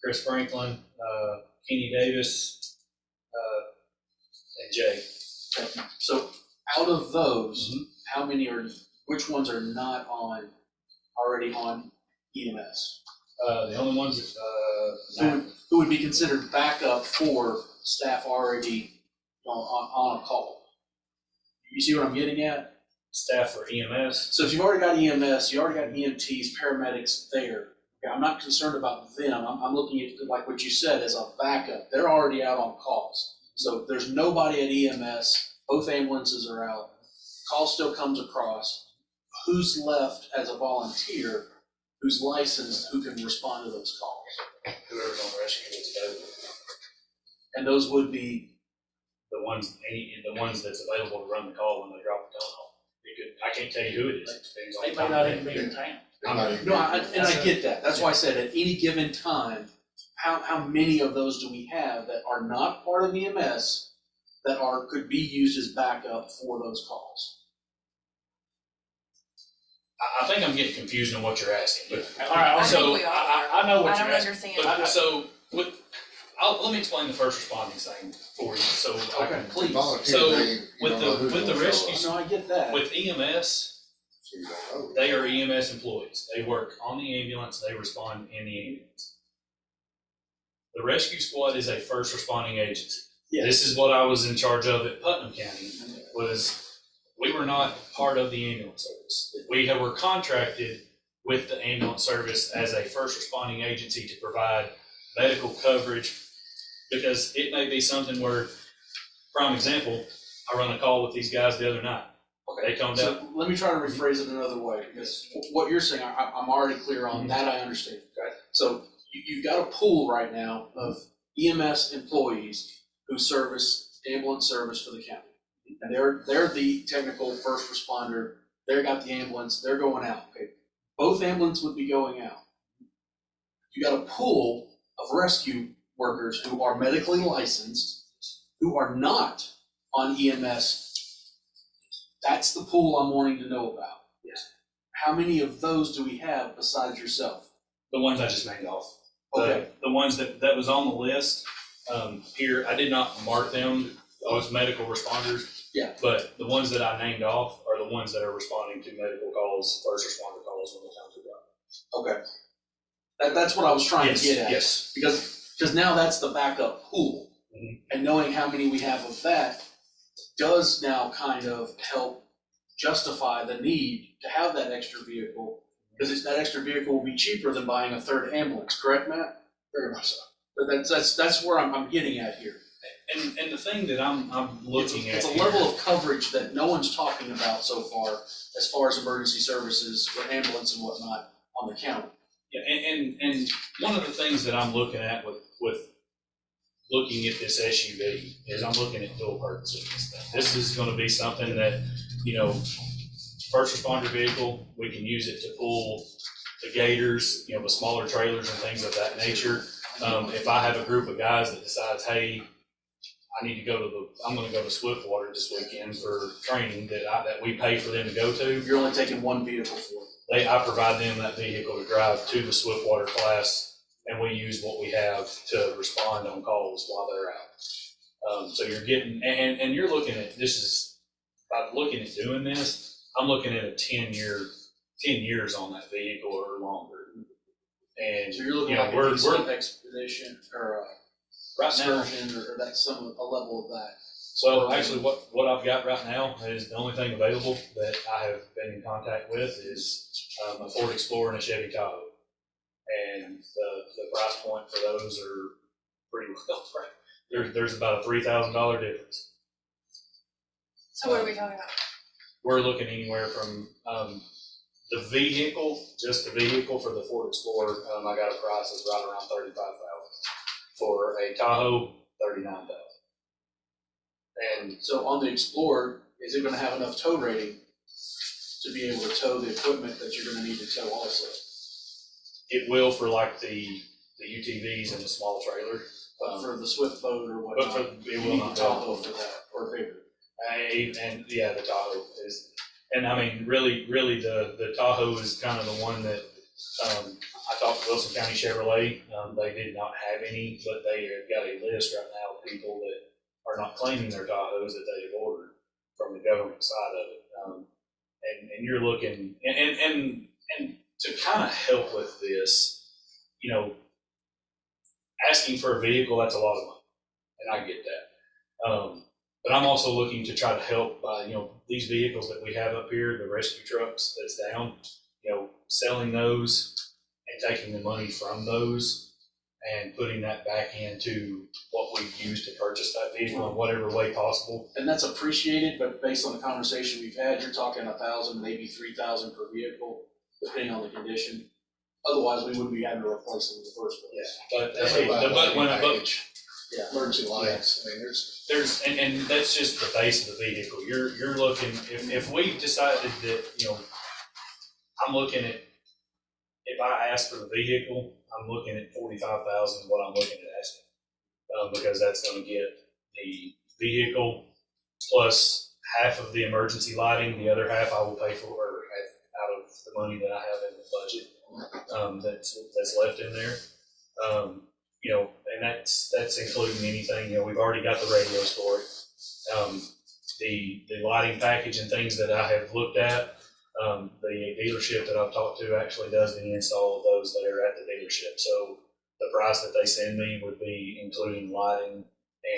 Chris Franklin, Kenny Davis, and Jay. So out of those, how many which ones are not already on EMS? The only ones that, Who would be considered backup for staff already on a call? You see what I'm getting at? staff for EMS. So if you've already got EMS, you already got EMTs, paramedics there. Okay, I'm not concerned about them. I'm looking at, like what you said, as a backup. They're already out on calls. So there's nobody at EMS. Both ambulances are out. Call still comes across. Who's left as a volunteer who's licensed, who can respond to those calls? Whoever's on rescue that's available. And those would be, The ones that's available to run the call when they drop the gun off. I can't tell you who it is. It depends on They the may time not of even day. be in town. They might even No, be- and I get that, that's why I said at any given time, how many of those do we have that are not part of EMS that could be used as backup for those calls? I think I'm getting confused on what you're asking, but, all I right, think so, we all I know what I you're don't asking. understand. But, so, let me explain the first responding thing for you, so. Okay, please. Volunteer So, thing, you with don't know the- who's with the gonna show rescue- up, No, I get that. With EMS, so you don't know. they are EMS employees. They work on the ambulance, they respond in the ambulance. The rescue squad is a first responding agency. Yes. This is what I was in charge of at Putnam County, we were not part of the ambulance service. Were contracted with the ambulance service as a first responding agency to provide medical coverage, because it may be something where, prime example, I run a call with these guys the other night. They come down, So let me try to rephrase it another way, because what you're saying, I'm already clear on, that I understand. Okay. So you've got a pool right now of EMS employees who service ambulance service for the county. And they're the technical first responder, they got the ambulance, they're going out, okay? Both ambulance would be going out. You got a pool of rescue workers who are medically licensed, who are not on EMS. That's the pool I'm wanting to know about. Yes. How many of those do we have besides yourself? the ones I just named off. Okay. The ones that was on the list, here, I did not mark them as medical responders. Yeah. But the ones that I named off are the ones that are responding to medical calls, first responder calls when the times are done. Okay. That's what I was trying to get at. Yes. Because now that's the backup pool. Mhm. And knowing how many we have of that does now kind of help justify the need to have that extra vehicle. Because that extra vehicle will be cheaper than buying a third ambulance, correct, Matt? Very much so. But that's where I'm getting at here. And the thing that I'm looking at It's a here- level of coverage that no one's talking about so far, as far as emergency services for ambulance and whatnot on the county. Yeah, and one of the things that I'm looking at with looking at this SUV is I'm looking at dual purposes. This is gonna be something that, first responder vehicle, we can use it to pull the gators, the smaller trailers and things of that nature. If I have a group of guys that decides, hey, I'm gonna go to Swiftwater this weekend for training that we pay for them to go to. You're only taking one vehicle for it. I provide them that vehicle to drive to the Swiftwater class, and we use what we have to respond on calls while they're out. So you're getting, and you're looking at, by looking at doing this, I'm looking at a 10 years on that vehicle or longer. And, So you're looking you know, at we're- a decent expedition or right now, excursion or that's a level of that. well, actually, what I've got right now is the only thing available that I have been in contact with is a Ford Explorer and a Chevy Tahoe. And the price point for those are pretty well, right? There's about a $3,000 difference. So what are we talking about? We're looking anywhere from, the vehicle, just the vehicle for the Ford Explorer, I got a price that's right around $35,000. For a Tahoe, $39,000. And So on the Explorer, is it gonna have enough tow rating to be able to tow the equipment that you're gonna need to tow also? it will for like the UTVs and the small trailer. But for the Swift boat or But whatnot, for, you it will need the not Tahoe go. for that, or bigger. And yeah, the Tahoe is, and I mean, really, the Tahoe is kind of the one that, I talked to Wilson County Chevrolet, they did not have any, but they have got a list right now of people that are not claiming their Tahoes that they have ordered from the government side of it. And you're looking, and to kind of help with this, asking for a vehicle, that's a lot of money, and I get that. But I'm also looking to try to help by, these vehicles that we have up here, the rescue trucks that's down, selling those and taking the money from those and putting that back into what we've used to purchase that vehicle in whatever way possible. And that's appreciated, but based on the conversation we've had, you're talking 1,000, maybe 3,000 per vehicle, depending on the condition. Otherwise, we wouldn't be having to replace them in the first place. But That's hey, a but when, package. Yeah. emergency lights, I mean, And that's just the base of the vehicle. You're looking, if we decided that, you know, I'm looking at, if I ask for the vehicle, I'm looking at 45,000, what I'm looking at asking. Because that's gonna get the vehicle plus half of the emergency lighting, the other half I will pay for, or half out of the money that I have in the budget, that's left in there. You know, and that's including anything, you know, we've already got the radios for it. The lighting package and things that I have looked at, the dealership that I've talked to actually does the install of those that are at the dealership. So the price that they send me would be including lighting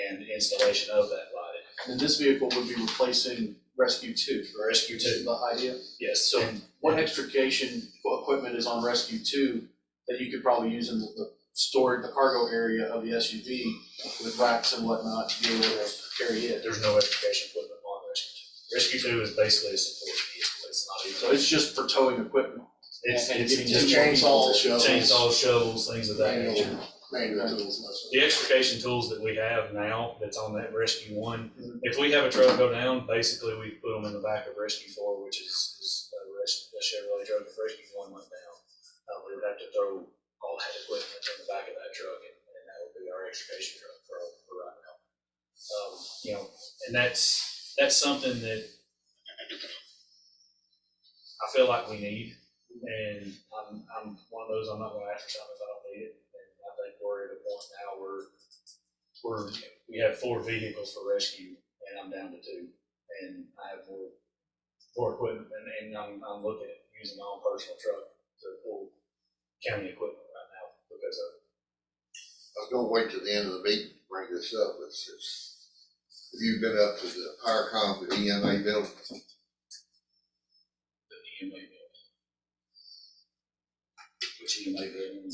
and installation of that lighting. And this vehicle would be replacing Rescue 2. Rescue Is 2, the idea? yes, so And what extrication equipment is on Rescue 2 that you could probably use in the storage, the cargo area of the SUV with racks and whatnot to be able to carry it? there's no extrication equipment on Rescue 2. Rescue 2 is basically a support vehicle, it's not even. So it's just for towing equipment. It's and getting just chainsaws, shovels. chainsaws, shovels, things of that nature. manual tools, most of The extrication tools that we have now that's on that Rescue 1, if we have a truck go down, basically we put them in the back of Rescue 4, which is a Chevrolet truck. If Rescue 1 went down, we would have to throw all that equipment in the back of that truck, and that would be our extrication truck for right now. You know, and that's something that I feel like we need, and I'm one of those, I'm not gonna ask for something if I don't need it. I think we're at a point now where we have 4 vehicles for rescue, and I'm down to 2, and I have more equipment, and I'm looking at using my own personal truck to pull county equipment right now because of. I was gonna wait till the end of the meeting to bring this up, have you been up to the PowerCom, the EMA building? The EMA building. Which EMA building?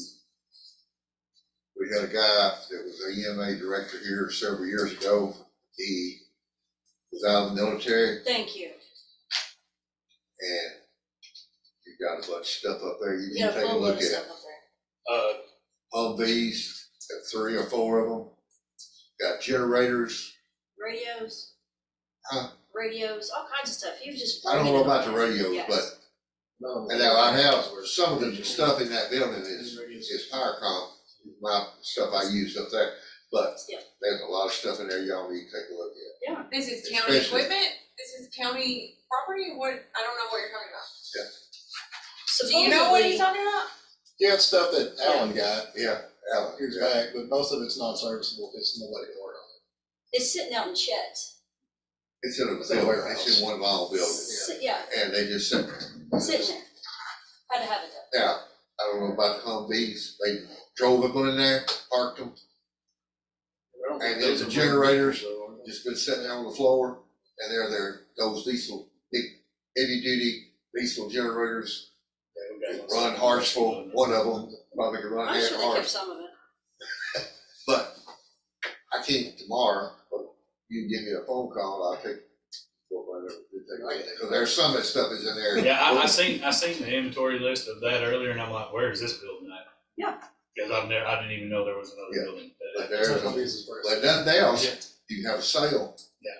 We got a guy that was an EMA director here several years ago. He was out of the military, Thank you. and you've got a bunch of stuff up there. You You can got a take a full load look of at. stuff up there. Humvees, got 3 or 4 of them. Got generators. Radios. Huh? Radios, all kinds of stuff. He was just. I don't know bringing it about the on. radios, Yes. but, them. and now I have, some of the stuff in that building is PowerCom, my stuff I use up there. But Yeah. there's a lot of stuff in there y'all need to take a look at. This is county Especially- equipment? This is county property? What, I don't know what you're talking about. Do you know what he's talking about? Yeah, it's stuff that Alan got Yeah, Alan. years back, but most of it's not serviceable, because nobody can work on It's sitting out in Chet's. It's in a It's in a building, warehouse. it's in one long building, Yeah, and they just sit. sitting there. Had to have it done. Now, I don't know about the Humvees, they drove them in there, parked them, and those are generators, just been sitting there on the floor, and those diesel, big, heavy duty diesel generators, run Hartsville, one of them, probably could run I'm half sure they kept Hartsville. some of it. But I can't tomorrow, but you can give me a phone call, I'll take, because there's some of that stuff is in there. Yeah, I seen the inventory list of that earlier, and I'm like, where is this building at? Yeah. Because I didn't even know there was another Yeah. building. But it. there's, So Humvees is first. but nothing else, you can have a sale. Yeah.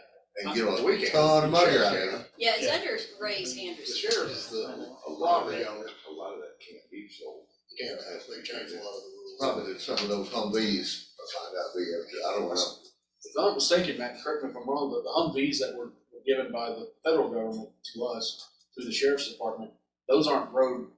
And get The weekend. a ton of money out of Yeah. it. Yeah, it's Yeah. under Ray's The Anderson. sheriff is the A lot of property that, owner. a lot of that can't be sold. You can't, they change a lot of the rules. Probably that some of those Humvees, I'll find out, I don't know. If I'm not mistaken, Matt, correct me if I'm wrong, but the Humvees that were given by the federal government to us through the sheriff's department, those aren't road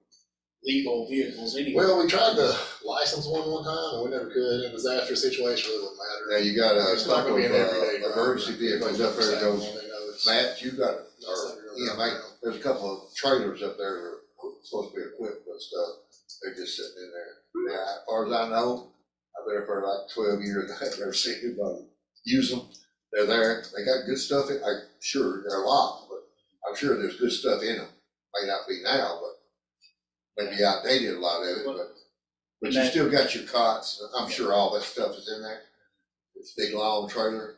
legal vehicles anyway. Well, we tried to license one time, and we never could, in a disaster situation, really wouldn't matter. Now, you got a It's not couple gonna of be an everyday driver. emergency vehicles up there, those, They know it's- Matt, you got, it's or not real EMA, driver. there's a couple of trailers up there that are supposed to be equipped with stuff, they're just sitting in there. Now, as far as I know, I've been there for like 12 years, I've never seen anybody use them. They're there, they got good stuff in, I'm sure, they're locked, but I'm sure there's good stuff in them. May not be now, but maybe outdated a lot of it, but you still got your cots, I'm sure all that stuff is in there. It's a big long trailer,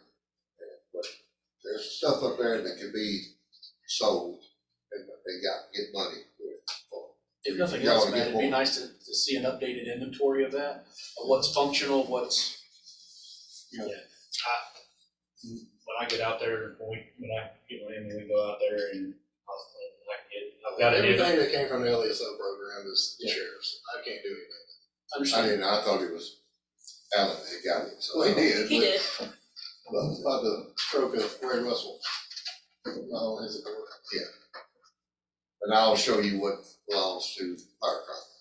but there's stuff up there that can be sold, and they get money for. If nothing Y'all else, get Matt, it'd be more. nice to see an updated inventory of that, of what's functional, what's you know, When I get out there, when I get with him, we go out there and I've got to hit. Everything that came from the LESO program is the sheriff's. I can't do anything. I understand. didn't, I thought it was Alan that got it, so. Well, he did. He did. But about the stroke of Ray Russell. No, his authority. And I'll show you what belongs to fire department.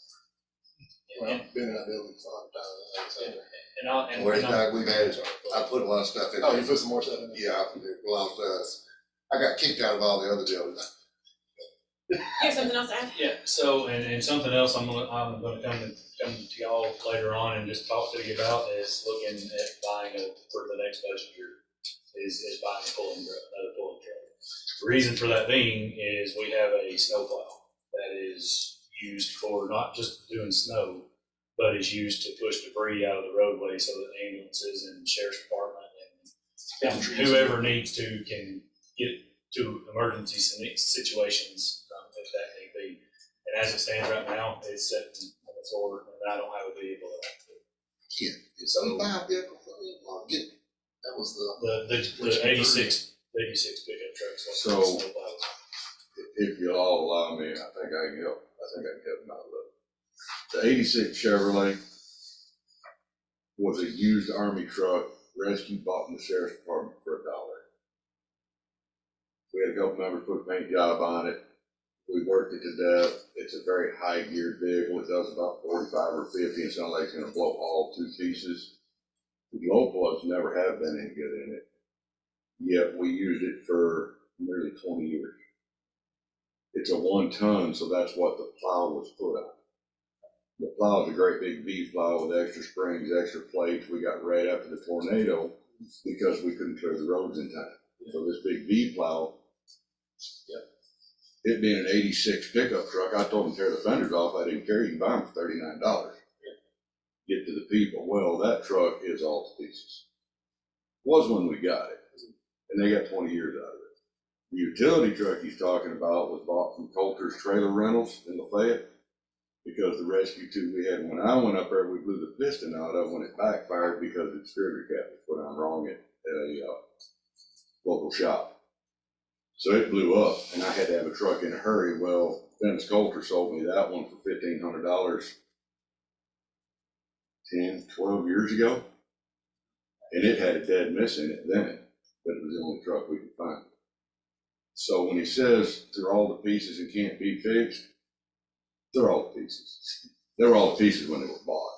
Well, I've been in that building a lot of times. Where it's not, we've had, I put a lot of stuff in Oh, you there. put some more stuff in there? Yeah, it belongs to us. I got kicked out of all the other buildings. You have something else to add? Yeah, so, and something else I'm gonna come to y'all later on and just talk to you about is looking at buying for the next budget year, is buying another pulling truck. The reason for that being is we have a snowplow that is used for not just doing snow, but is used to push debris out of the roadway so that ambulances and sheriff's department and whoever needs to can get to emergency situations if that may be. And as it stands right now, it's sitting on the floor and I don't have a vehicle that I can. Yeah, so buy a vehicle for me, I'll get, That was The 86 pickup trucks. So- if you all allow me, I think I can help them out a little. The 86 Chevrolet was a used Army truck, rescue bought from the sheriff's department for $1. We had a couple members put a paint job on it. We worked it to death. It's a very high geared vehicle. It does about 45 or 50. It's not like it's gonna blow all two pieces. The glow plugs never have been any good in it. Yet we used it for nearly 20 years. It's a 1 ton, so that's what the plow was put on. The plow is a great big V plow with extra springs, extra plates. We got right after the tornado because we couldn't clear the roads in time. So this big V plow, it being an 86 pickup truck, I told them to tear the fenders off. I didn't care. You can buy them for $39. Get to the people. Well, that truck is all to pieces. Was when we got it, and they got 20 years out of it. The utility truck he's talking about was bought from Coulter's Trailer Rentals in Lafayette, because the rescue tube we had, when I went up there, we blew the piston out of when it backfired because the distributor cap was put on wrong at a local shop. So it blew up, and I had to have a truck in a hurry. Well, Dennis Coulter sold me that one for $1,500 10, 12 years ago, and it had a dead miss in it then, but it was the only truck we could find. So when he says they're all the pieces and can't be fixed, they're all the pieces. They were all the pieces when they were bought.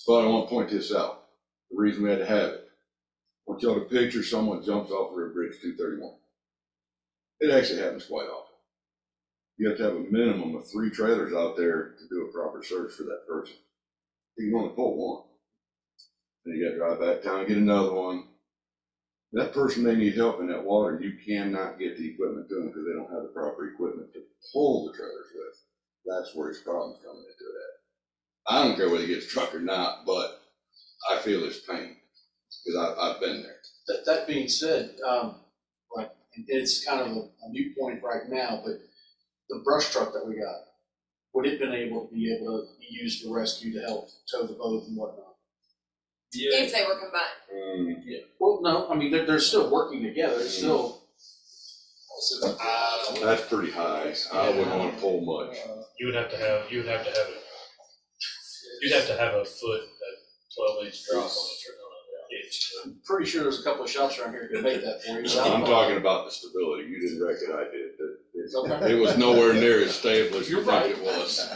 But I want to point this out. The reason we had to have it. I want y'all to picture someone jumps off River Bridge 231. It actually happens quite often. You have to have a minimum of 3 trailers out there to do a proper search for that person. You can only pull one. Then you got to drive back down and get another one. That person may need help in that water. You cannot get the equipment to them because they don't have the proper equipment to pull the trailers with. That's where his problem's coming into it at. I don't care whether he gets a truck or not, but I feel his pain because I've been there. That being said, like, it's kind of a new point right now, but the brush truck that we got, would it been able to be used for rescue to help tow the boat and whatnot? If they were combined. Yeah. Well, no, I mean, they're still working together, it's still. That's pretty high. I wouldn't want to pull much. You'd have to have a foot, a 12-inch drop on a hitch. I'm pretty sure there's a couple of shops around here that could make that for you. I'm talking about the stability. You didn't wreck it, I did. Okay. It was nowhere near as stable as you You're think right. it was.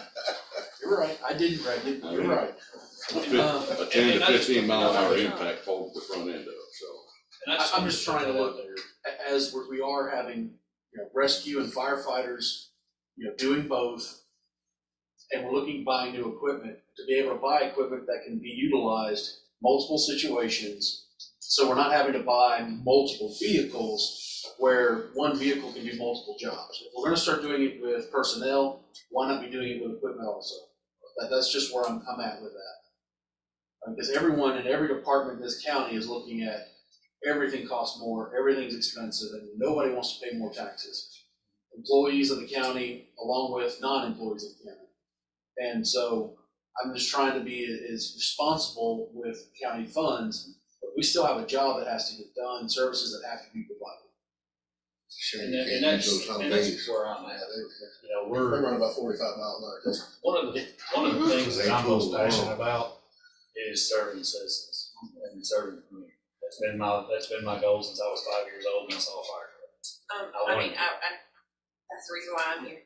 You're right, I didn't wreck it, you're right. A 10 to 15 mile an hour impact folded the front end up, so. I'm just trying to look, as we are having, rescue and firefighters, doing both, and we're looking to buy new equipment, to be able to buy equipment that can be utilized multiple situations, so we're not having to buy multiple vehicles where one vehicle can do multiple jobs. If we're gonna start doing it with personnel, why not be doing it with equipment also? That's just where I'm at with that. Because everyone in every department in this county is looking at everything costs more, everything's expensive, and nobody wants to pay more taxes. Employees of the county, along with non-employees of the county. And so I'm just trying to be as responsible with county funds, but we still have a job that has to get done, services that have to be provided. Shame And you that- can't and use that's, those home and that's days. where I'm Yeah, at. they, You know, they we're, run about 45 miles an hour. one of the things that I'm most passionate about is serving citizens and serving the community. That's been my goal since I was 5 years old and I saw a fire truck. That's the reason why I'm here.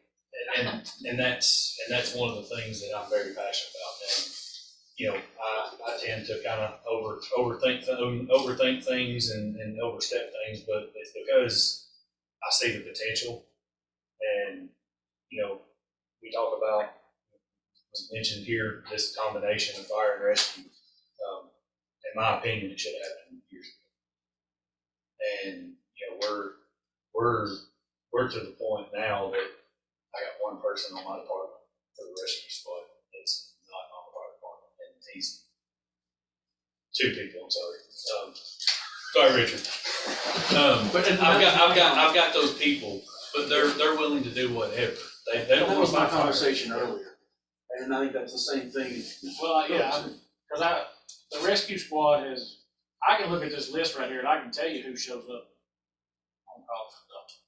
And that's one of the things that I'm very passionate about. And, you know, I tend to kind of overthink things and overstep things, but it's because I see the potential. And, you know, we talk about, was mentioned here, this combination of fire and rescue. In my opinion, it should have happened years ago. And, you know, we're to the point now that I got one person on my department for the rescue squad that's not on the fire department, and he's two people. I'm sorry, Richard. I've got those people, but they're willing to do whatever. They don't That want was to my fight fire. conversation earlier, and I think that's the same thing. Well, yeah, because the rescue squad is, I can look at this list right here and I can tell you who shows up on call for stuff.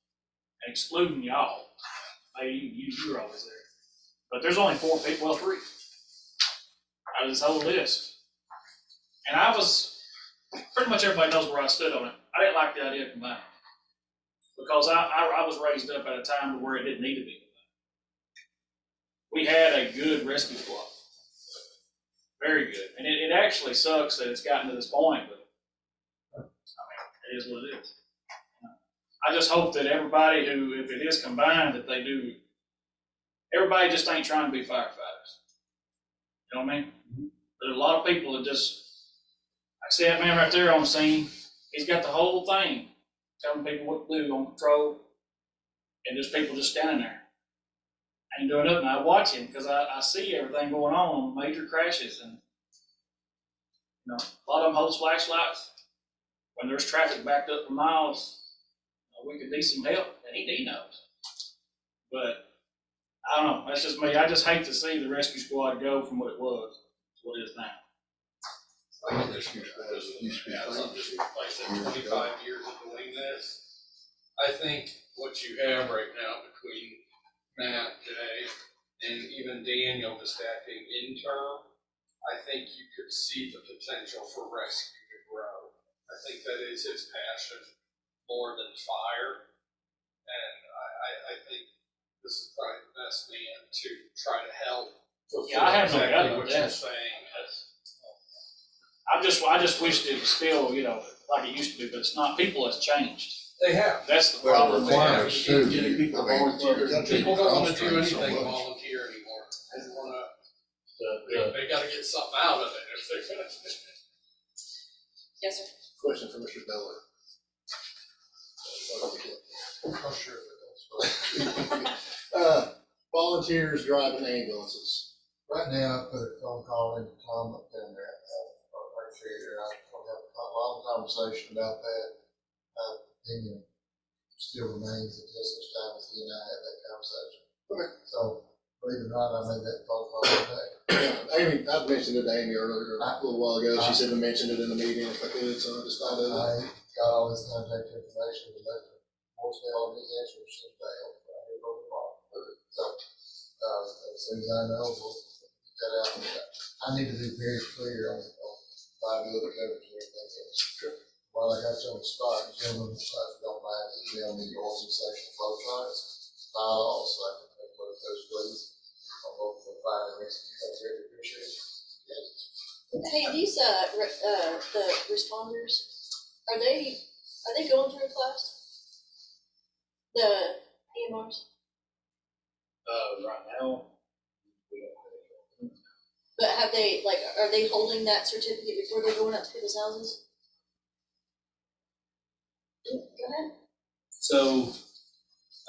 Excluding y'all, maybe you're always there. But there's only 4 people, well, 3 out of this whole list. And pretty much everybody knows where I stood on it. I didn't like the idea of combining. Because I was raised up at a time where it didn't need to be combined. We had a good rescue squad. Very good. And it actually sucks that it's gotten to this point, but I mean, it is what it is. I just hope that everybody who, if it is combined, that they do, everybody just ain't trying to be firefighters. You know what I mean? There's a lot of people that just, I see that man right there on the scene, he's got the whole thing, telling people what to do on patrol, and there's people just standing there. Ain't doing nothing. I watch him because I see everything going on major crashes, and you know, a lot of them hold flashlights. When there's traffic backed up for miles, we could need some help, and he knows. But I don't know. That's just me. I just hate to see the rescue squad go from what it was to what it is now. Like I said, 25 years of doing this. I think what you have right now between Matt, Jay, and even Daniel just acting interim, I think you could see the potential for rescue to grow. I think that is his passion more than fire. And I think this is probably the best man to try to help. Yeah, I have no doubt exactly about what that. you're saying. I just wished it was still, you know, like it used to be, but it's not. People has changed. They have. That's the Well, problem. requirements too. Getting people I mean, volunteer. People don't want to do constraints so anything much. volunteer anymore. They want to. They got to get something out of it if they're going to. Yes, sir. Question for Mr. Miller. I'm sure. Volunteers driving ambulances. Right now, I put a phone call into Tom up down there, right here, I want to have a long conversation about that. Opinion still remains until such time as he and I have that conversation. Okay. So, believe it or not, I made that phone call today. Yeah, Amy, I mentioned it to Amy earlier, a little while ago. She said to mention it in the meeting if I could, so I just thought of it. I got all his contact information, and left a voicemail on his answer machine failed. So, as soon as I know, we'll get that out. I need to be very clear on liability coverage and everything else. Sure. While I got you on the spot, gentlemen, if you don't mind, email me your organizational flow charts, bylaws, so I can take a look at those, please. On both the fire and rescue, I'd really appreciate it. Yes. Hey, these, the responders, are they going through a class? The EMRs? Right now, we don't have But have they, like, are they holding that certificate before they're going out to people's houses? Go ahead. So,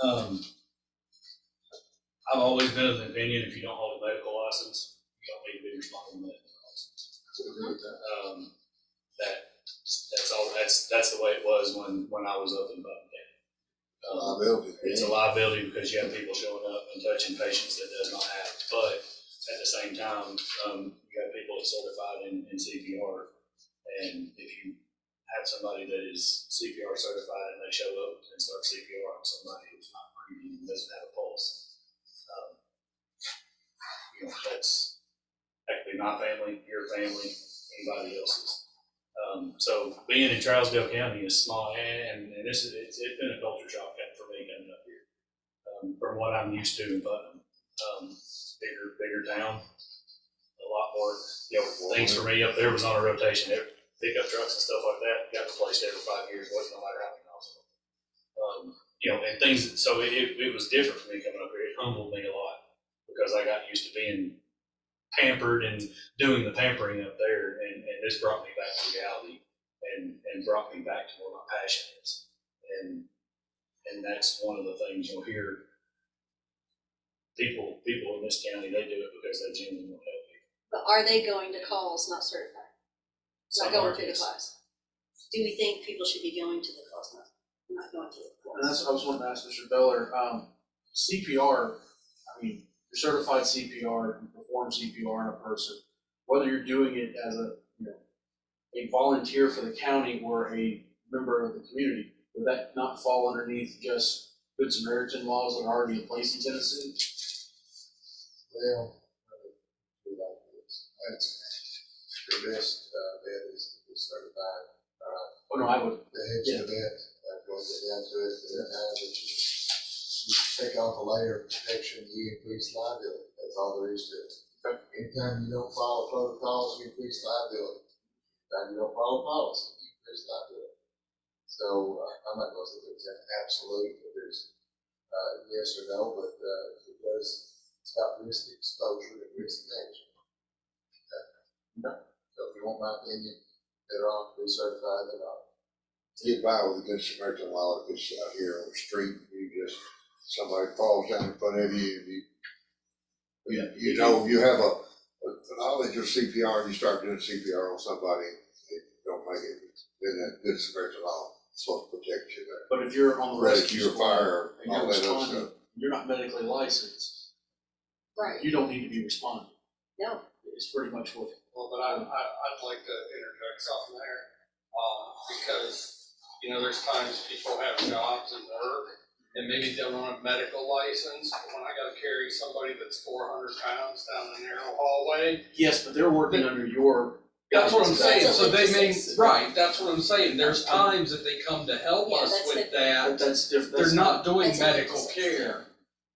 I've always been of the opinion if you don't hold a medical license, you don't need to be responding to medical license. That's the way it was when I was up in Buckingham. Liability. It's a liability because you have people showing up and touching patients that does not have, but at the same time, you have people that's certified in CPR. And if you have somebody that is CPR certified and they show up and start CPR on somebody who's not breathing and doesn't have a pulse. You know, that could be my family, your family, anybody else's. So being in Trousdale County is small, and it's been a culture shock for me coming up here. From what I'm used to in Putnam, bigger town, a lot more, you know, things for me up there was on a rotation. Pickup trucks and stuff like that got replaced every 5 years, no matter how many miles. You know, and things, so it was different for me coming up here. It humbled me a lot because I got used to being pampered and doing the pampering up there, and this brought me back to reality and brought me back to where my passion is. And that's one of the things you'll hear. People in this county, they do it because they genuinely want to help people. But are they going to calls not certified? Not going through the class? Do we think people should be going to the class, not going to the class? And that's what I was wanting to ask Mr. Beller. CPR, I mean, you're certified CPR, you perform CPR on a person, whether you're doing it as a volunteer for the county or a member of the community, would that not fall underneath just Good Samaritan laws that are already in place in Tennessee? Well, that's the best bet is certified. Oh, no, I would. The heads of that, going to get down to it, that you take off a layer of protection, you increase liability. That's all there is to it. Okay. Anytime you don't follow protocols, you increase liability. Anytime you don't follow policy, you increase liability. So I'm not going to say there's an absolute, but there's yes or no, but it does. It's about risk exposure and risk management. Okay. So if you want my opinion, better off to be certified than not. Get by with a Good Samaritan law if it's out here on the street, somebody falls down in front of you, and you know, you have a knowledge of CPR, and you start doing CPR on somebody, they don't make it, then that Good Samaritan law is supposed to protect you there. But if you're on the rescue Rescue or squad fire, and all you're that other responding, stuff. you're not medically licensed, Right. you don't need to be responding. No. It's pretty much what. Well, but I'd like to interject something there, because, you know, there's times people have jobs and work, and maybe they don't have a medical license, but when I gotta carry somebody that's 400 pounds down a narrow hallway. Yes, but they're working under your. That's what I'm saying, so they may, That's right, that's what I'm saying, there's times that they come to help Yeah, us that's with But that, that's different. they're not doing That's a medical legislative. care.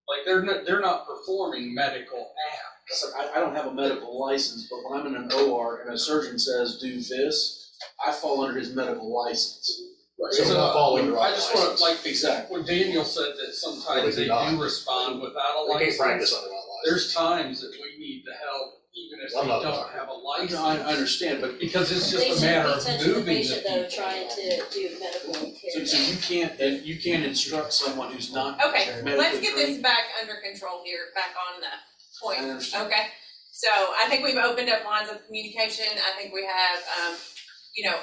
Like, they're not performing medical acts. I don't have a medical license, but when I'm in an OR and a surgeon says do this, I fall under his medical license. Right, So, so not following the right I just wanna, license. like, Exactly. when Daniel said that sometimes They they do not. do respond without a They can't practice license, under my license. there's times that we need the help, even if I'm they not don't doctor. have a I license. understand, but Because it's They just a matter of shouldn't be touching the moving the patient though, people. trying to do medical care. so you can't instruct someone who's not. Okay, medically let's get this trained. back under control here, back on the I point, understand. okay? So I think we've opened up lines of communication, I think we have,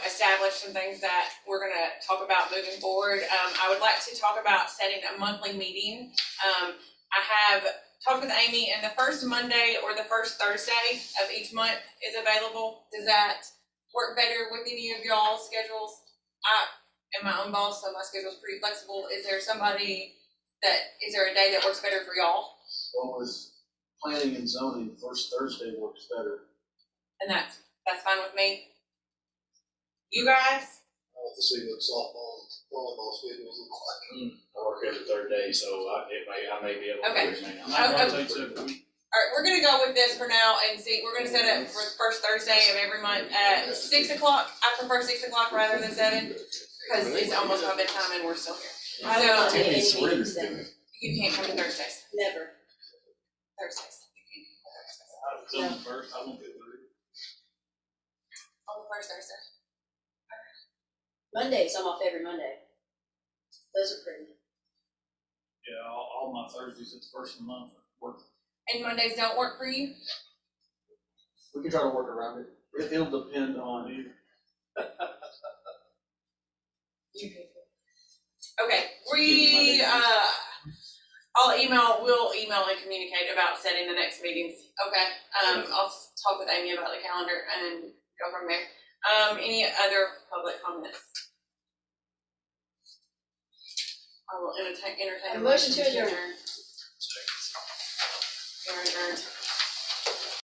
established some things that we're gonna talk about moving forward. I would like to talk about setting a monthly meeting. I have talked with Amy, and the first Monday or the first Thursday of each month is available. Does that work better with any of y'all's schedules? I am my own boss, so my schedule's pretty flexible. Is there a day that works better for y'all? Well, with planning and zoning, first Thursday works better. And that's fine with me. You guys? I'll have to see what softball, volleyball schedules look like. I work every third day, so I may be able to. Okay. do it, may not. Not Okay. rotate to- Alright, we're gonna go with this for now and see, we're gonna set it for the first Thursday of every month at 6 o'clock. I prefer 6 o'clock rather than 7, cause it's almost my bedtime and we're still here. I will not So, take any surrender meetings to then, it. you can't come to Thursdays. never. Thursdays. I was on first, I won't get through. On the first Thursday. Mondays, I'm off every Monday. Those are pretty. Yeah, all my Thursdays at the first of the month work. And Mondays don't work for you? We can try to work around it. It'll depend on you. Okay, we'll email and communicate about setting the next meetings, okay? I'll talk with Amy about the calendar and go from there. Any other public comments? I will entertain A motion to adjourn. We are adjourned.